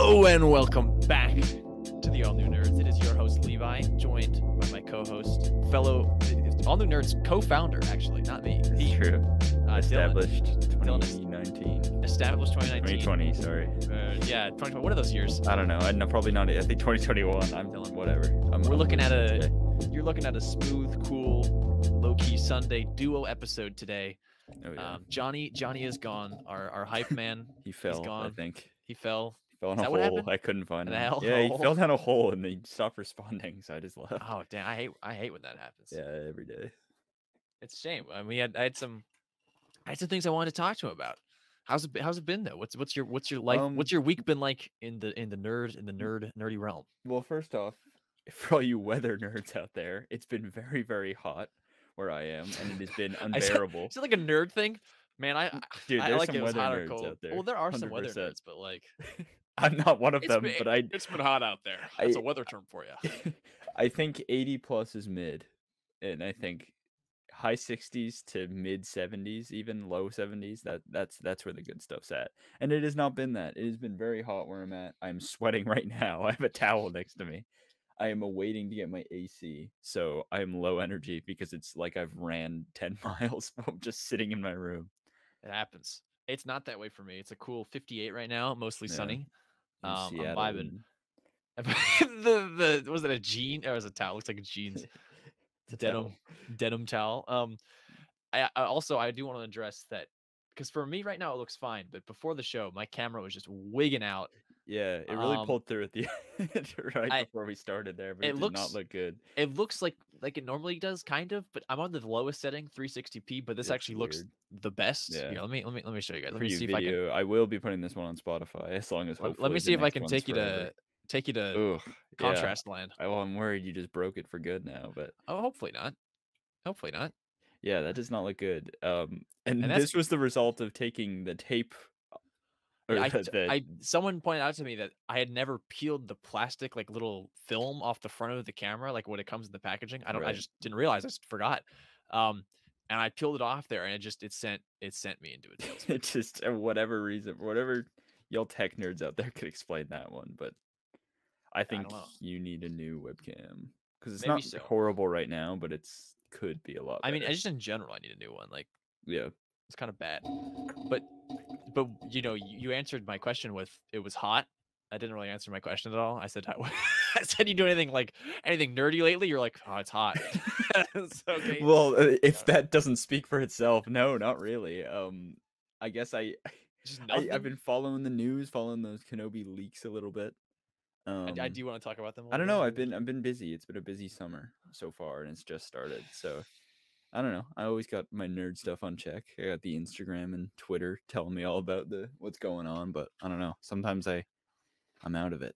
Hello and welcome back to the All New Nerds. It is your host Levi, joined by my co-host, fellow All New Nerds co-founder, actually, not me. He, true. Dylan. Established 2019. Established 2019. 2020, sorry. Yeah, 2020. What are those years? I don't know. No, probably not. I think 2021. I'm Dylan. Whatever. We're looking at a. You're looking at a smooth, cool, low-key Sunday duo episode today. Oh, yeah. Johnny is gone. Our hype man. He fell. He's gone. I think He fell. he fell in Is a that what hole. happened? I couldn't find In him. a hell Yeah, he hole? fell down a hole and he stopped responding, so I just left. Oh damn! I hate when that happens. Yeah, every day. It's a shame. I mean, I had some things I wanted to talk to him about. How's it been though? What's your life? What's your week been like in the nerdy realm? Well, first off, for all you weather nerds out there, it's been very, very hot where I am, and it has been unbearable. Is it like a nerd thing? Man, Dude, I there's like some it was weather hot or nerds cold. out there. Well, there are some weather 100%. nerds, but like I'm not one of them, but it's been hot out there. That's a weather term for you. I think 80 plus is mid, and I think high 60s to mid 70s, even low 70s. That's where the good stuff's at. And it has not been that. It has been very hot where I'm at. I'm sweating right now. I have a towel next to me. I am awaiting to get my AC, so I am low energy because it's like I've ran 10 miles from just sitting in my room. It happens. It's not that way for me. It's a cool 58 right now, mostly sunny. In I'm Seattle vibing. and- the was it a jean or was it a towel? Looks like a jeans. It's a towel. Denim towel. I also I do want to address that because for me right now it looks fine, but before the show my camera was just wigging out. Yeah, it really pulled through at the end, right before we started there, but it did not look good. It looks like it normally does, kind of, but I'm on the lowest setting, 360p. But this actually looks the best. Yeah. Here, let me show you guys. Let For me you see video, if I will be putting this one on Spotify as long as. let me see if I can take you to contrast land. Well, I'm worried you just broke it for good now, but oh, hopefully not. Hopefully not. Yeah, that does not look good. And this was the result of taking the tape. Yeah, someone pointed out to me that I had never peeled the plastic like little film off the front of the camera, like when it comes in the packaging. I just didn't realize. I just forgot. And I peeled it off there, and it sent me into a tailspin. It's just whatever reason, whatever y'all tech nerds out there could explain that one, but I think you need a new webcam because it's not horrible right now, but could be a lot better. I mean, just in general, I need a new one. Like, yeah, it's kind of bad, but you know, you answered my question with it was hot. I didn't really answer my question at all. I said, I said, you do anything nerdy lately? You're like, oh, it's hot. Okay. Well, if that doesn't speak for itself, no, not really. I guess I've been following the news, following those Kenobi leaks a little bit. I do want to talk about them. I don't know. I've been busy. It's been a busy summer so far, and it's just started. So I don't know. I always got my nerd stuff on check. I got the Instagram and Twitter telling me all about what's going on, but I don't know. Sometimes I'm out of it.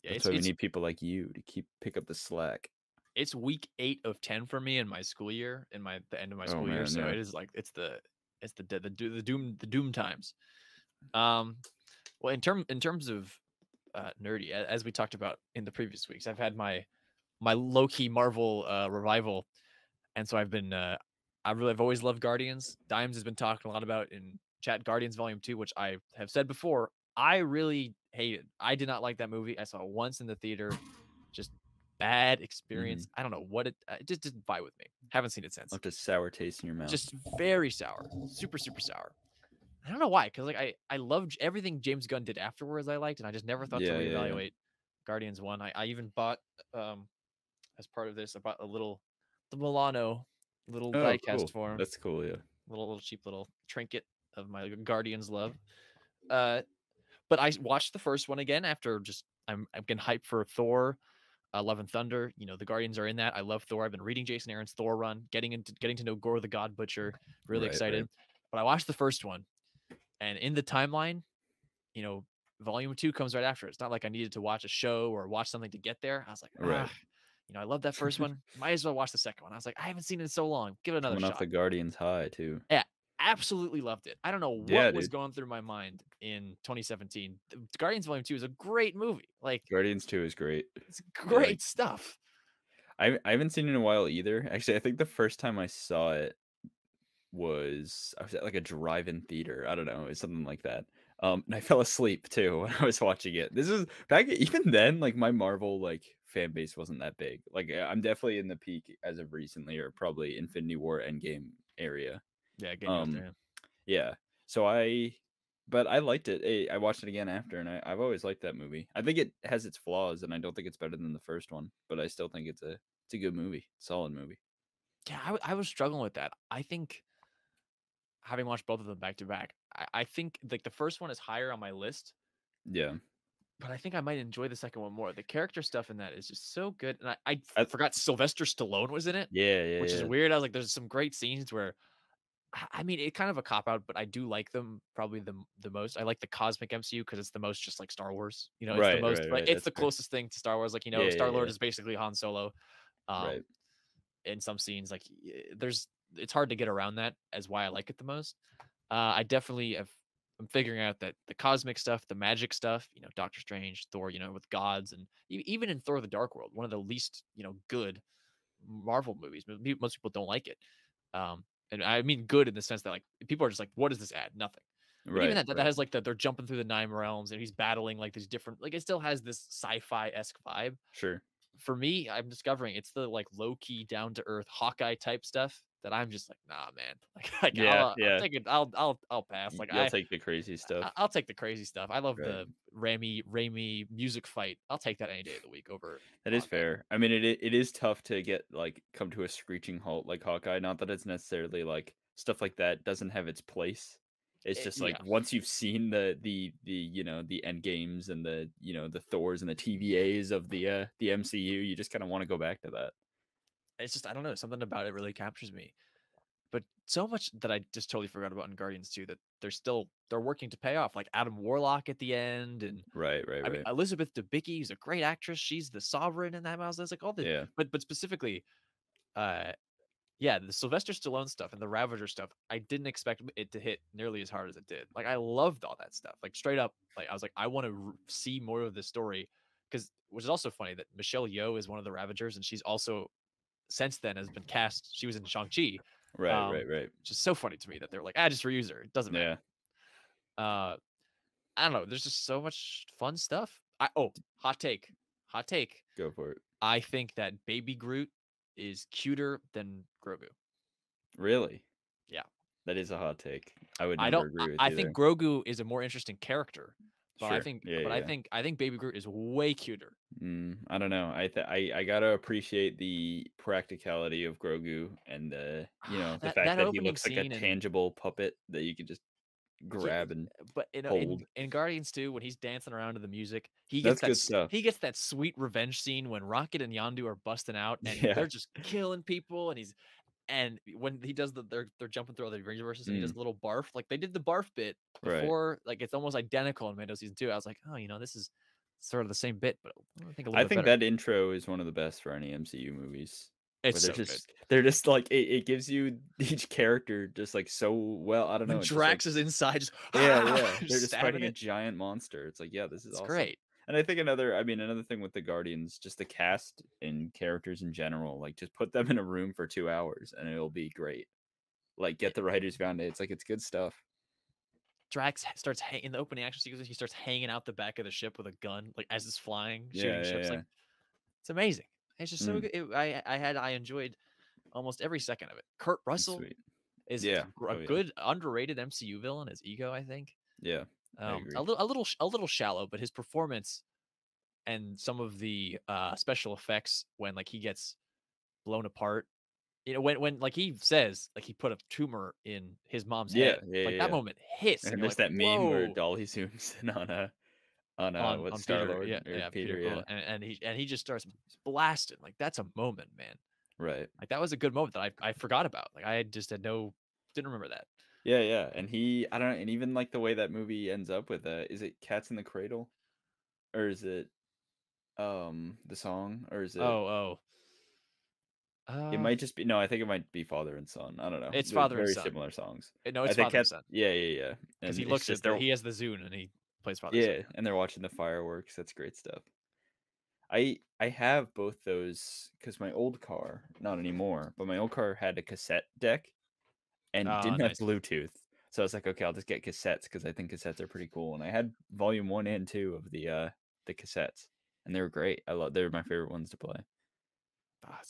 Yeah, that's why we need people like you to pick up the slack. It's week 8 of 10 for me in my school year, the end of my school year. So it is like it's the doom times. Well, in terms of nerdy, as we talked about in the previous weeks, I've had my low-key Marvel revival, and so I've always loved Guardians. Dimes has been talking a lot about in chat Guardians Volume 2, which I have said before I really hated. I did not like that movie. I saw it once in the theater, just bad experience. I don't know what it just didn't vibe with me. Haven't seen it since. Left a sour taste in your mouth. Just very sour, super sour. I don't know why, because like I loved everything James Gunn did afterwards. I liked, and I just never thought to reevaluate Guardians 1. I even bought as part of this, I bought the Milano little diecast form. That's cool, yeah. Little cheap little trinket of my Guardians love. But I watched the first one again after I'm getting hyped for Thor, Love and Thunder. You know, the Guardians are in that. I love Thor. I've been reading Jason Aaron's Thor run, getting to know Gore the God Butcher. Really excited. Right. But I watched the first one, and in the timeline, you know, Volume 2 comes right after. It's not like I needed to watch a show or watch something to get there. I was like, you know, I love that first one. Might as well watch the second one. I was like, I haven't seen it in so long. Give it another shot. Coming off the Guardians high too. Yeah. Absolutely loved it. I don't know what was going through my mind in 2017. Guardians Volume 2 is a great movie. Like Guardians 2 is great. It's great stuff. I haven't seen it in a while either. Actually, I think the first time I saw it I was at like a drive-in theater. I don't know. It's something like that. And I fell asleep too when I was watching it. This is back even then, like my Marvel like fan base wasn't that big. Like I'm definitely in the peak as of recently, or probably Infinity War Endgame area. Yeah, getting up Um, there. yeah. So but I liked it. I watched it again after, and I've always liked that movie. I think it has its flaws, and I don't think it's better than the first one, but I still think it's a good movie, solid movie. Yeah, I was struggling with that. I think having watched both of them back to back, I think like the first one is higher on my list, Yeah. but I think I might enjoy the second one more. The character stuff in that is just so good, and I I, forgot Sylvester Stallone was in it, yeah, yeah, which is yeah. weird. I was like, there's some great scenes where I mean, it kind of a cop out, but I do like them probably the most. I like the cosmic MCU because it's the most just like Star Wars. You know, it's the Right, most right, like right. it's That's the fair. closest thing to Star Wars. Like, you know, Yeah, Star yeah, Lord yeah. is basically Han Solo. Um, Right. in some scenes, like there's it's hard to get around that as why I like it the most. I definitely have I'm figuring out that the cosmic stuff, the magic stuff, you know, Doctor Strange, Thor, you know, with gods, and even in Thor: The Dark World, one of the least, you know, good Marvel movies. Most people don't like it. And I mean good in the sense that like people are just like, what does this add? Nothing. But even Right, that right. has like that they're jumping through the nine realms and he's battling like these different like it still has this sci-fi esque vibe. Sure. For me, I'm discovering it's the like low key, down to earth Hawkeye type stuff that I'm just like, nah, man. Like Yeah, I'll yeah. take it. I'll pass. Like You'll take the crazy stuff. I'll take the crazy stuff. I love Right. the Raimi music fight. I'll take that any day of the week over That is Hawkeye. fair. I mean, it is tough to get like come to a screeching halt like Hawkeye. Not that it's necessarily like stuff like that doesn't have its place. It's just like Yeah, once you've seen the you know the end games and the you know the Thors and the TVAs of the MCU, you just kind of want to go back to that. it's just I don't know something about it really captures me. But so much that I just totally forgot about in Guardians 2 that they're working to pay off, like Adam Warlock at the end, and Right, right, I mean right. Elizabeth Debicki is a great actress. She's the Sovereign in that mouse. There's like all the Yeah. but specifically, uh, yeah, the Sylvester Stallone stuff and the Ravager stuff. I didn't expect it to hit nearly as hard as it did. Like I loved all that stuff. Like straight up, like I was like, I want to see more of this story because which is also funny that Michelle Yeoh is one of the Ravagers and she's also since then has been cast. She was in Shang-Chi. Right, right, right. Which is so funny to me that they're like, just reuse her. It doesn't matter. Yeah. Uh, I don't know. There's just so much fun stuff. Hot take. Hot take. Go for it. I think that Baby Groot is cuter than Grogu. Really? Yeah. That is a hot take. I would I never don't agree with I you think there. Grogu is a more interesting character, Sure. Yeah, yeah, yeah. I think Baby Groot is way cuter. I don't know. I gotta appreciate the practicality of Grogu and the you know the fact That that he opening looks like a scene and tangible puppet that you can just yeah, grab and but you know, hold. in Guardians 2, when he's dancing around to the music, That's good stuff. he gets that sweet revenge scene when Rocket and Yondu are busting out and Yeah. they're just killing people, and when he does they're jumping through all the universes and he does Mm, a little barf, like they did the barf bit right. before, like it's almost identical in Mando season 2. I was like, oh, you know, this is sort of the same bit, but I think a little I bit think better. that intro is one of the best for any MCU movies. It's Where so good. they're just like it gives you each character just like so well. I don't When know. It's just like Drax is inside, just yeah, yeah. They're just just stabbing fighting a it. giant monster. It's like, yeah, this is It's awesome. great. And I think another thing with the Guardians, just the cast and characters in general, like just put them in a room for 2 hours and it'll be great. Like get the writers around it. It's like it's good stuff. Drax starts in the opening action sequence. He starts hanging out the back of the ship with a gun, like as it's flying, shooting Yeah, yeah, ships. Like yeah. it's amazing. It's just so Mm, good. I enjoyed almost every second of it. Kurt it's Russell sweet. is Yeah. a Oh yeah. good underrated MCU villain as Ego. I think Yeah. I agree. a little shallow, but his performance and some of the special effects when like he gets blown apart. You know, when like he says like he put a tumor in his mom's Yeah, head, yeah, like yeah, that yeah. moment hits, and And you're there's like, that meme where whoa. Dolly zooms in on what On Star Peter, yeah, Lord or yeah, Peter Peter, Quill, yeah. and he just starts blasting. Like that's a moment, man. Right. Like that was a good moment that I forgot about. Like I just didn't remember that. Yeah, yeah. And I don't know, and even like the way that movie ends up with is it Cats in the Cradle? Or is it the song? Or is it Oh, oh, it might just be no, I think it might be Father and Son. I don't know. it's They're father and very son. similar songs. No, I it's think father and Cats son yeah, yeah, yeah. because And he it's looks at just they're he has the Zune and he plays father and son. yeah, and they're watching the fireworks. That's great stuff. I have both those because my old car, not anymore, but my old car had a cassette deck and Ah, didn't have nice. Bluetooth. So I was like, okay, I'll just get cassettes because I think cassettes are pretty cool. And I had volume 1 and 2 of the cassettes, and they were great. They're my favorite ones to play.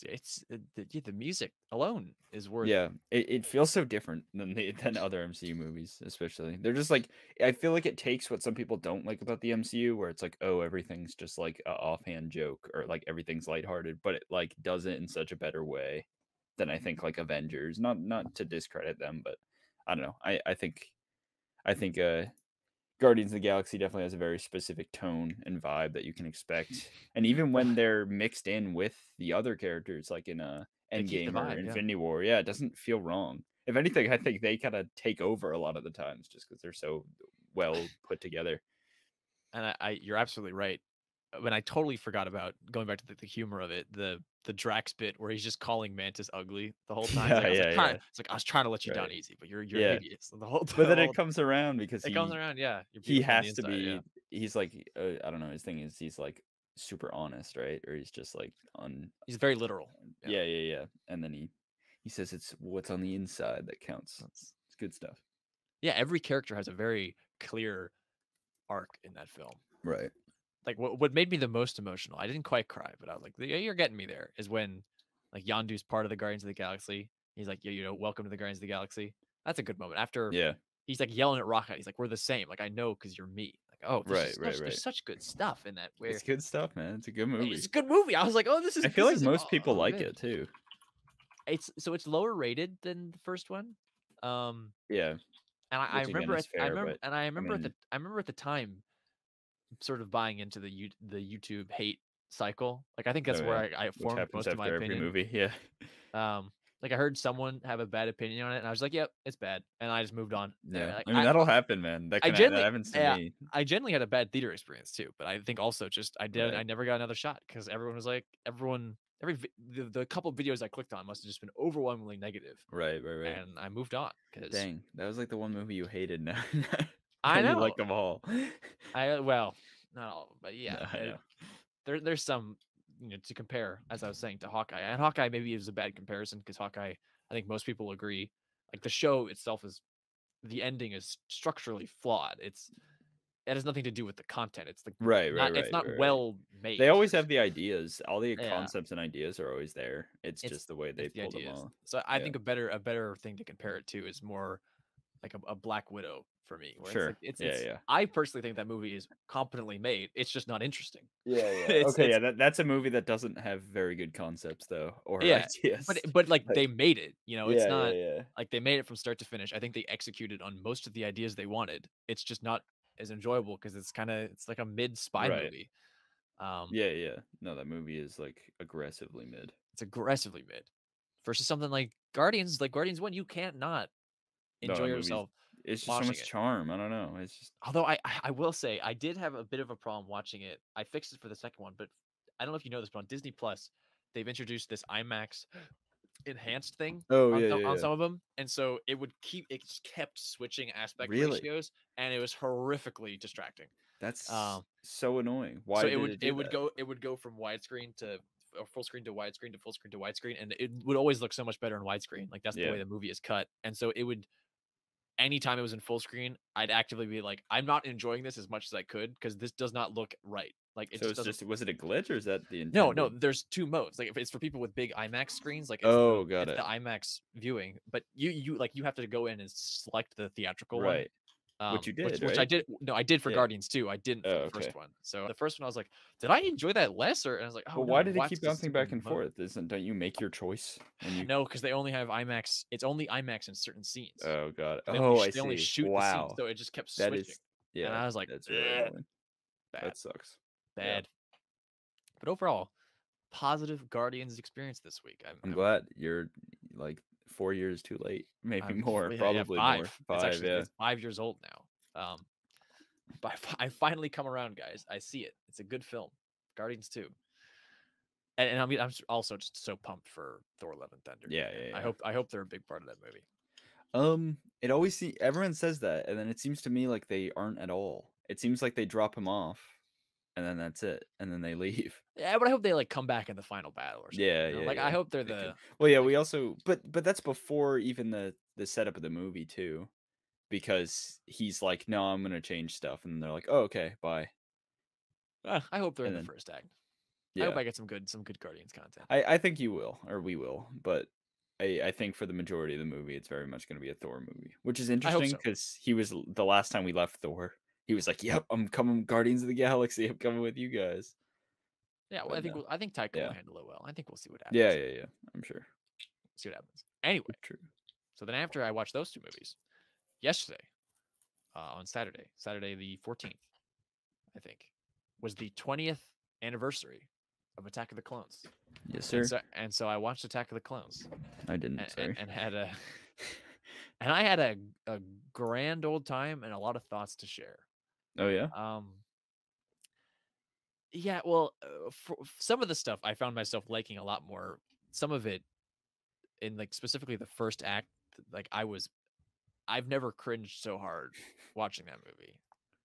It's the music alone is worth. Yeah, it feels so different than other MCU movies, especially. They're just like, I feel like it takes what some people don't like about the MCU, where it's like, oh, everything's just like a offhand joke, or like everything's lighthearted, but it like does it in such a better way than I think like Avengers. Not to discredit them, but I don't know. I think Guardians of the Galaxy definitely has a very specific tone and vibe that you can expect. And even when they're mixed in with the other characters, like in They keep the Endgame or vibe, yeah. Infinity War, yeah, it doesn't feel wrong. If anything, I think they kind of take over a lot of the times just because they're so well put together. And you're absolutely right. When I totally forgot about going back to the humor of it, the Drax bit where he's just calling Mantis ugly the whole time. Yeah, yeah. It's like I was trying to let you down Right. easy, but you're an Yeah. idiot. So the whole But then the it whole comes around because it comes around, yeah. You're he beautiful on the has to inside, yeah. be, he's like, I don't know, his thing is he's like super honest, right? Or he's just like He's very literal. Yeah. And then he says it's what's on the inside that counts. It's good stuff. Yeah, every character has a very clear arc in that film. Right. Like what made me the most emotional, I didn't quite cry, but I was like, yeah, you're getting me there, is when like Yondu's part of the Guardians of the Galaxy. He's like, yeah, welcome to the Guardians of the Galaxy. That's a good moment. After he's like yelling at Rocket, he's like, we're the same. Like, I know because you're me. Like, oh, there's such good stuff in that. It's good stuff, man. It's a good movie. It's a good movie. I was like, oh, this is. I feel like most people like it too. It's lower rated than the first one. Yeah. And I remember at the time sort of buying into the YouTube hate cycle. Like, I think that's where I formed most of my opinion. Every movie, yeah. Like I heard someone have a bad opinion on it, and I was like, "Yep, it's bad," and I just moved on. Yeah, Like, I mean that'll happen, man. That happens to me. I generally had a bad theater experience too, but I think also just I never got another shot because everyone was like, the couple videos I clicked on must have just been overwhelmingly negative. Right. And I moved on because dang, that was like the one movie you hated. Now I know you like them all. Well, not all, but yeah, no, there's some. To compare, as I was saying, to Hawkeye. And Hawkeye maybe is a bad comparison because Hawkeye, I think most people agree, like the show itself the ending is structurally flawed. It has nothing to do with the content. It's like it's not well made. They always have the ideas. All the concepts and ideas are always there. It's just the way they pull them off. So I think a better thing to compare it to is more like a Black Widow for me. Sure. I personally think that movie is competently made. It's just not interesting. Yeah. That's a movie that doesn't have very good concepts though, or ideas. But like they made it. It's not like they made it from start to finish. I think they executed on most of the ideas they wanted. It's just not as enjoyable because it's like a mid spy movie. No, that movie is like aggressively mid. It's aggressively mid versus something like Guardians. Like Guardians 1, you can't not enjoy yourself. It's just so much charm. I don't know. It's just, although I will say I did have a bit of a problem watching it. I fixed it for the second one, but I don't know if you know this, but on Disney Plus, they've introduced this IMAX enhanced thing on some of them, and so it just kept switching aspect ratios, and it was horrifically distracting. That's so annoying. Why? So it would go from widescreen to full screen to widescreen to full screen to widescreen, and it would always look so much better in widescreen. Like that's the way the movie is cut, and so it would. Anytime it was in full screen, I'd actively be like, I'm not enjoying this as much as I could because this does not look right. Like it just was it a glitch or is that the intended? No, there's two modes. Like if it's for people with big IMAX screens, like it's the IMAX viewing, but you have to go in and select the theatrical one. Which you did, which I did. No, I did for Guardians too. I didn't for the first one. So the first one, I was like, did I enjoy that less? And I was like, oh, well, why did it keep bouncing back and forth? Don't you make your choice? No, because they only have IMAX. It's only IMAX in certain scenes. Oh god. They only shoot the scenes, so it just kept switching. And I was like, that's really bad. That sucks. Bad. But overall, positive Guardians experience this week. I'm glad you're like 4 years too late, maybe more, probably 5. More. It's 5 years old now. But I finally come around, guys. I see it. It's a good film, Guardians 2. And I mean, I'm also just so pumped for Thor: Love and Thunder. Yeah. I hope they're a big part of that movie. It always everyone says that, and then it seems to me like they aren't at all. It seems like they drop him off, and then that's it, and then they leave. Yeah, but I hope they like come back in the final battle or something. Like I hope they're the. Well, yeah, we also, but that's before even the setup of the movie too. because he's like, no, I'm gonna change stuff, and they're like, oh, okay, bye. I hope they're in And the then first act. I hope yeah, I get some good Guardians content. I think you will, or we will, but I think for the majority of the movie, it's very much gonna be a Thor movie, which is I hope interesting so. because he was the last time we left Thor, he was like, yep, I'm coming, Guardians of the Galaxy, I'm coming with you guys. Yeah, well, But no, I think Taika will yeah, handle it well. I think we'll see what yeah, happens. yeah, yeah, I'm sure. See what happens. Anyway, True. so then after I watched those two movies, yesterday, on Saturday the 14th, I think, was the 20th anniversary of Attack of the Clones. Yes, sir. And so I watched Attack of the Clones. I didn't. Sorry. And had a and I had a grand old time and a lot of thoughts to share. Oh yeah. Yeah, well, for some of the stuff I found myself liking a lot more. Some of it in like specifically the first act, like I've never cringed so hard watching that movie.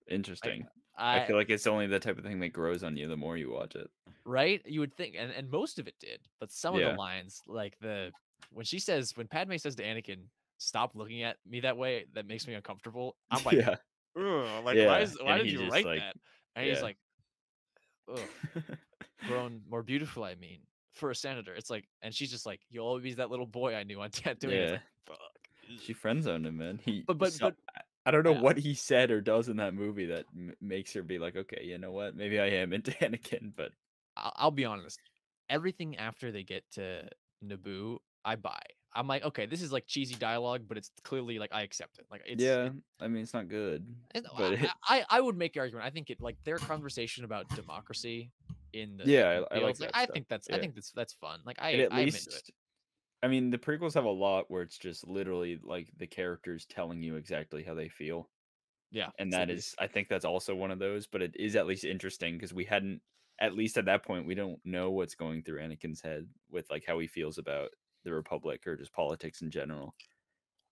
Like Interesting. I feel like it's only the type of thing that grows on you the more you watch it. Right? You would think, and most of it did, but some of the lines, like when Padme says to Anakin, "Stop looking at me that way," that makes me uncomfortable. I'm like, Yeah. ugh, like Yeah. why And did he you just write like, that? And he's yeah. like, ugh, grown more beautiful. I mean, for a senator, it's like, and she's just like, "You'll always be that little boy I knew on Tatooine." It's Yeah. like, fuck. She friend zoned him, man. But I don't know yeah. what he said or does in that movie that makes her be like, okay, you know what? Maybe I am into Anakin, but I'll be honest. Everything after they get to Naboo, I buy. I'm like, okay, this is like cheesy dialogue, but it's clearly like I accept it. Like yeah, I mean, it's not good, but I would make the argument. I think it like their conversation about democracy in the yeah, I like fields. Like that I stuff. think Yeah. that's fun. Like And at I'm into it. least, I mean, the prequels have a lot where it's just literally like the characters telling you exactly how they feel. Yeah, And that is, I think that's also one of those, but it is at least interesting because we hadn't, at least at that point, we don't know what's going through Anakin's head with like how he feels about the Republic or just politics in general.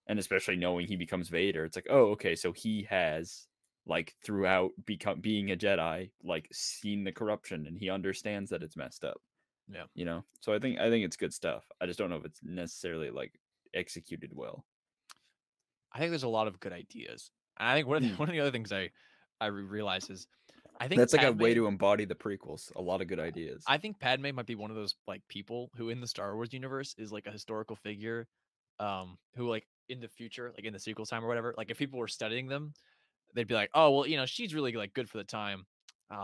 And especially knowing he becomes Vader, it's like, oh, okay, so he has like throughout being a Jedi, like seen the corruption and he understands that it's messed up. Yeah. You know? So I think it's good stuff. I just don't know if it's necessarily like executed well. I think there's a lot of good ideas. And I think one of the other things I realize is I think that's like a way to embody the prequels. A lot of good ideas. I think Padme might be one of those like people who in the Star Wars universe is like a historical figure, who like in the future, like in the sequel time or whatever, like if people were studying them, they'd be like, oh well, she's really like good for the time,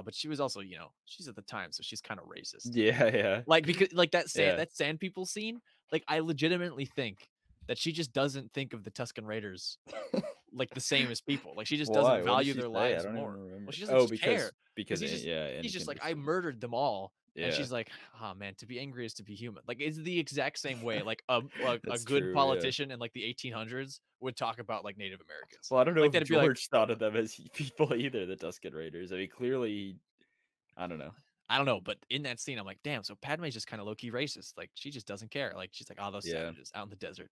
but she was also she's at the time, so she's kind of racist. Yeah, yeah. Like because like that sand people scene, like I legitimately think that she just doesn't think of the Tusken Raiders like the same as people. Like she just doesn't value their lives more. Well, she doesn't just care because he's just like I murdered them all, and Yeah. she's like, oh man, to be angry is to be human. Like it's the exact same way. Like a good true, politician in like the 1800s would talk about like Native Americans. Well, I don't know like, if George thought of them as people either. The Tusken Raiders. I mean, clearly, I don't know. I don't know, but in that scene, I'm like, damn. So Padme's just kind of low key racist. Like she just doesn't care. Like she's like, oh, those savages out in the desert.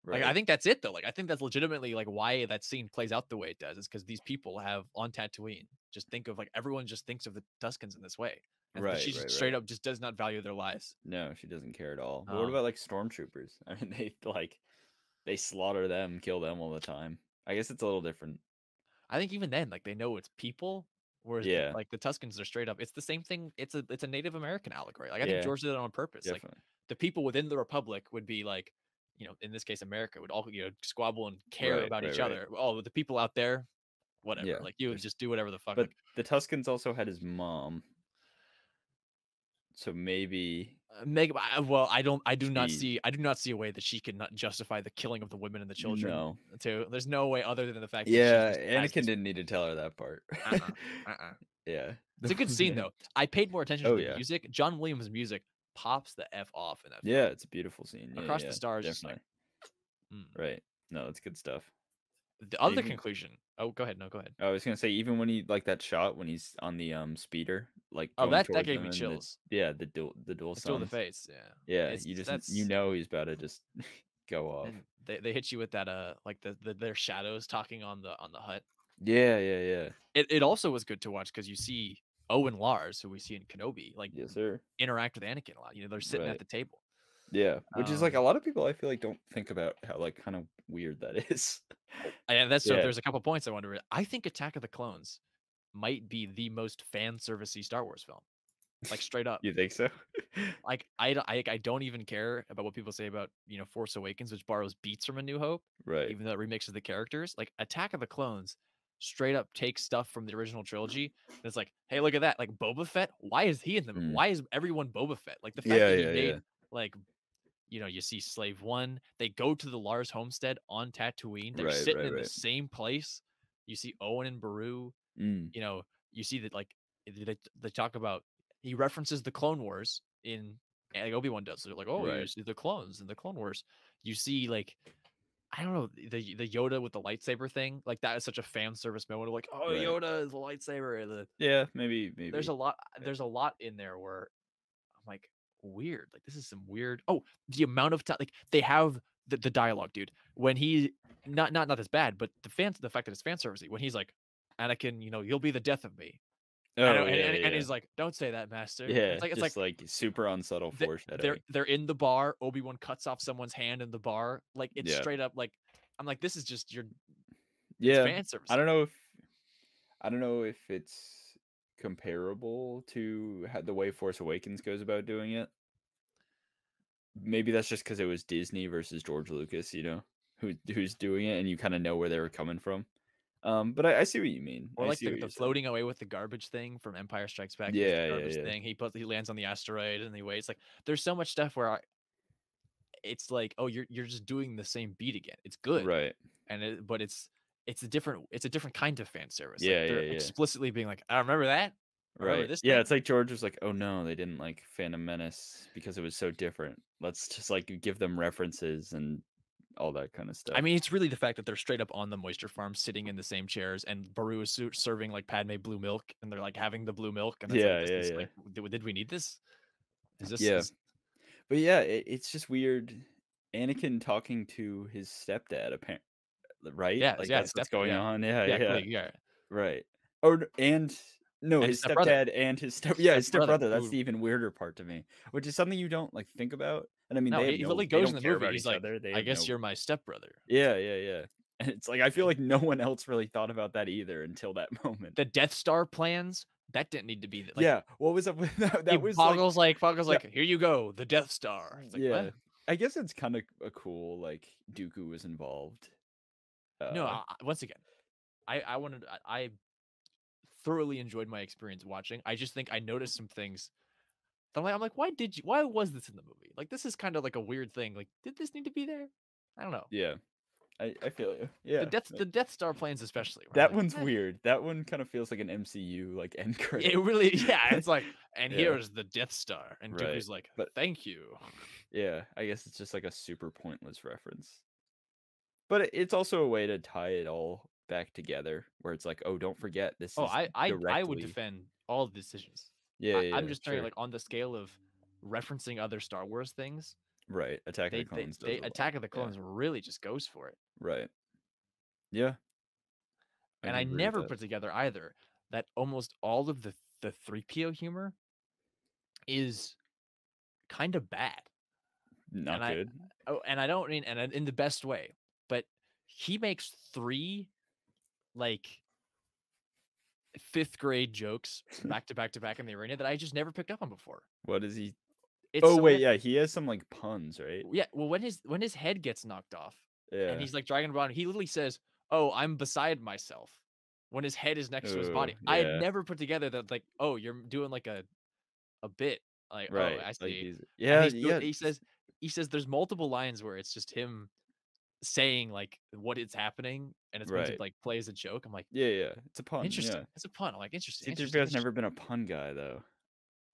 Right. Like I think that's it though. Like I think that's legitimately like why that scene plays out the way it does is because these people have on Tatooine just think of like everyone just thinks of the Tuskens in this way. And she straight up just does not value their lives. No, she doesn't care at all. But what about like stormtroopers? I mean, they slaughter them, kill them all the time. I guess it's a little different. I think even then, like they know it's people, whereas like the Tuskens are straight up. It's the same thing. It's a Native American allegory. Like I think George did it on purpose. Definitely. Like the people within the Republic would be like, in this case, America would all squabble and care about each other. Oh, the people out there, whatever. Yeah, like you would just do whatever the fuck. But the Tuskens also had his mom, so maybe well, I do not see a way that she can not justify the killing of the women and the children. No, too. There's no way other than the fact. Yeah, Anakin didn't need to tell her that part. Yeah, it's a good scene though. I paid more attention to the music. John Williams' music pops the f off in that film. Yeah, it's a beautiful scene. Across the Stars, definitely. Right. No, it's good stuff. The other conclusion. Oh, go ahead. No, go ahead. I was gonna say even when he like that shot when he's on the speeder, like that gave me chills. The dual duel in the face. Yeah. You just he's about to just go off. And they hit you with that like their shadows talking on the hut. Yeah. It also was good to watch because you see Owen Lars, who we see in Kenobi, like yes, sir, interact with Anakin a lot. They're sitting at the table. Yeah, which is like a lot of people I feel like don't think about how like kind of weird that is. And that's so. Yeah, There's a couple points I want to. I think Attack of the Clones might be the most fan servicey Star Wars film, like straight up. you think so? Like I don't even care about what people say about Force Awakens, which borrows beats from A New Hope, Right. even though it remixes the characters. Like Attack of the Clones, straight up takes stuff from the original trilogy. And it's like, hey, look at that! Like Boba Fett, why is he in them? Mm. Why is everyone Boba Fett? Like the fact Yeah, that he yeah, made yeah. like you see Slave One. They go to the Lars homestead on Tatooine. They're Right, sitting right, in the right. same place. You see Owen and Beru. Mm. You see that like they talk about he references the Clone Wars in like Obi-Wan does. So they're like, oh, you Right. see the clones in the Clone Wars. You see like I don't know the Yoda with the lightsaber thing. Like that is such a fan service moment of like, oh, Right. Yoda is the lightsaber. Yeah, maybe. There's a lot. There's a lot in there where I'm like, weird. Like this is some weird. Oh, the amount of time like they have the dialogue, dude. When he not this bad, but the fact that it's fan servicey. When he's like, Anakin, you'll be the death of me. Oh, yeah, And yeah. he's like, don't say that, master. Yeah, It's just like super unsubtle foreshadowing. they're in the bar. Obi-Wan cuts off someone's hand in the bar. Like it's Yeah. straight up like I'm like, this is just it's Yeah, fan service. I don't know if it's comparable to the way Force Awakens goes about doing it. Maybe that's just because it was Disney versus George Lucas, who's doing it, and you kind of know where they were coming from. But I see what you mean. Or I like see what the you're saying. floating away with the garbage thing from Empire Strikes Back. He has the Yeah, yeah, garbage yeah. thing. He lands on the asteroid and he waits. Like there's so much stuff where it's like, oh, you're just doing the same beat again. It's good, Right. but it's a different kind of fan service. Yeah, Like they're yeah, yeah. explicitly being like, I remember that. Remember Right. this Yeah, thing? it's like George was like, "Oh no, they didn't like Phantom Menace because it was so different. Let's just like give them references and all that kind of stuff." I mean, it's really the fact that they're straight up on the moisture farm, sitting in the same chairs, and Baru is serving like Padme blue milk, and they're like having the blue milk, and it's like, Yeah, this yeah, is yeah. like, did we need this? Is this? Yeah. But yeah, it's just weird. Anakin talking to his stepdad, apparently, right? Yeah, Like yeah, that's what's going on. Yeah, yeah, yeah. yeah, Right. Oh, and no, and his his stepbrother, stepdad and his his stepbrother, stepbrother. That's who the even weirder part to me, which is something you don't like think about. And I mean, no, they have he literally they goes in don't the care movie. about He's each like, other. They I have guess no. you're my stepbrother. Yeah, yeah, yeah. And it's like I feel like no one else really thought about that either until that moment. The Death Star plans that didn't need to be like. Yeah, what was up with that? That was Boggles like that, here you go, the Death Star. It's like yeah. what? I guess it's kind of a cool like Dooku was involved. No, once again, I thoroughly enjoyed my experience watching. I just think I noticed some things. I'm like, why was this in the movie? Like, this is kind of like a weird thing. Like, did this need to be there? I don't know. Yeah, I feel you. Yeah, The Death Star plans especially. That like, one's weird. That one kind of feels like an MCU like end credit. It really, yeah. It's like, and Yeah. here's the Death Star, and Right. Dooku's like, But thank you. yeah, I guess it's just like a super pointless reference. But it's also a way to tie it all back together, where it's like, oh, don't forget this. Oh, is I would defend all the decisions. Yeah, I'm just sure. saying, like on the scale of referencing other Star Wars things. Right, Attack of the Clones. Attack of the Clones really just goes for it. Right. Yeah. And I never put together either that almost all of the 3PO humor is kind of bad. Not good. And I don't mean and in the best way, but he makes 3 like 5th grade jokes back to back to back in the arena that I just never picked up on before. What is he? It's yeah, he has some like puns, right? Yeah, well when his head gets knocked off, yeah, and he's like dragging around, he literally says, "Oh, I'm beside myself," when his head is next to his body. Yeah. I had never put together that like, oh, you're doing like a bit, like, right. oh, I see. Like He says there's multiple lines where it's just him saying like what is happening, and it's meant to like play as a joke. I'm like, yeah, it's a pun. Interesting. Yeah. It's a pun. I'm like, interesting. C-3PO has never been a pun guy though.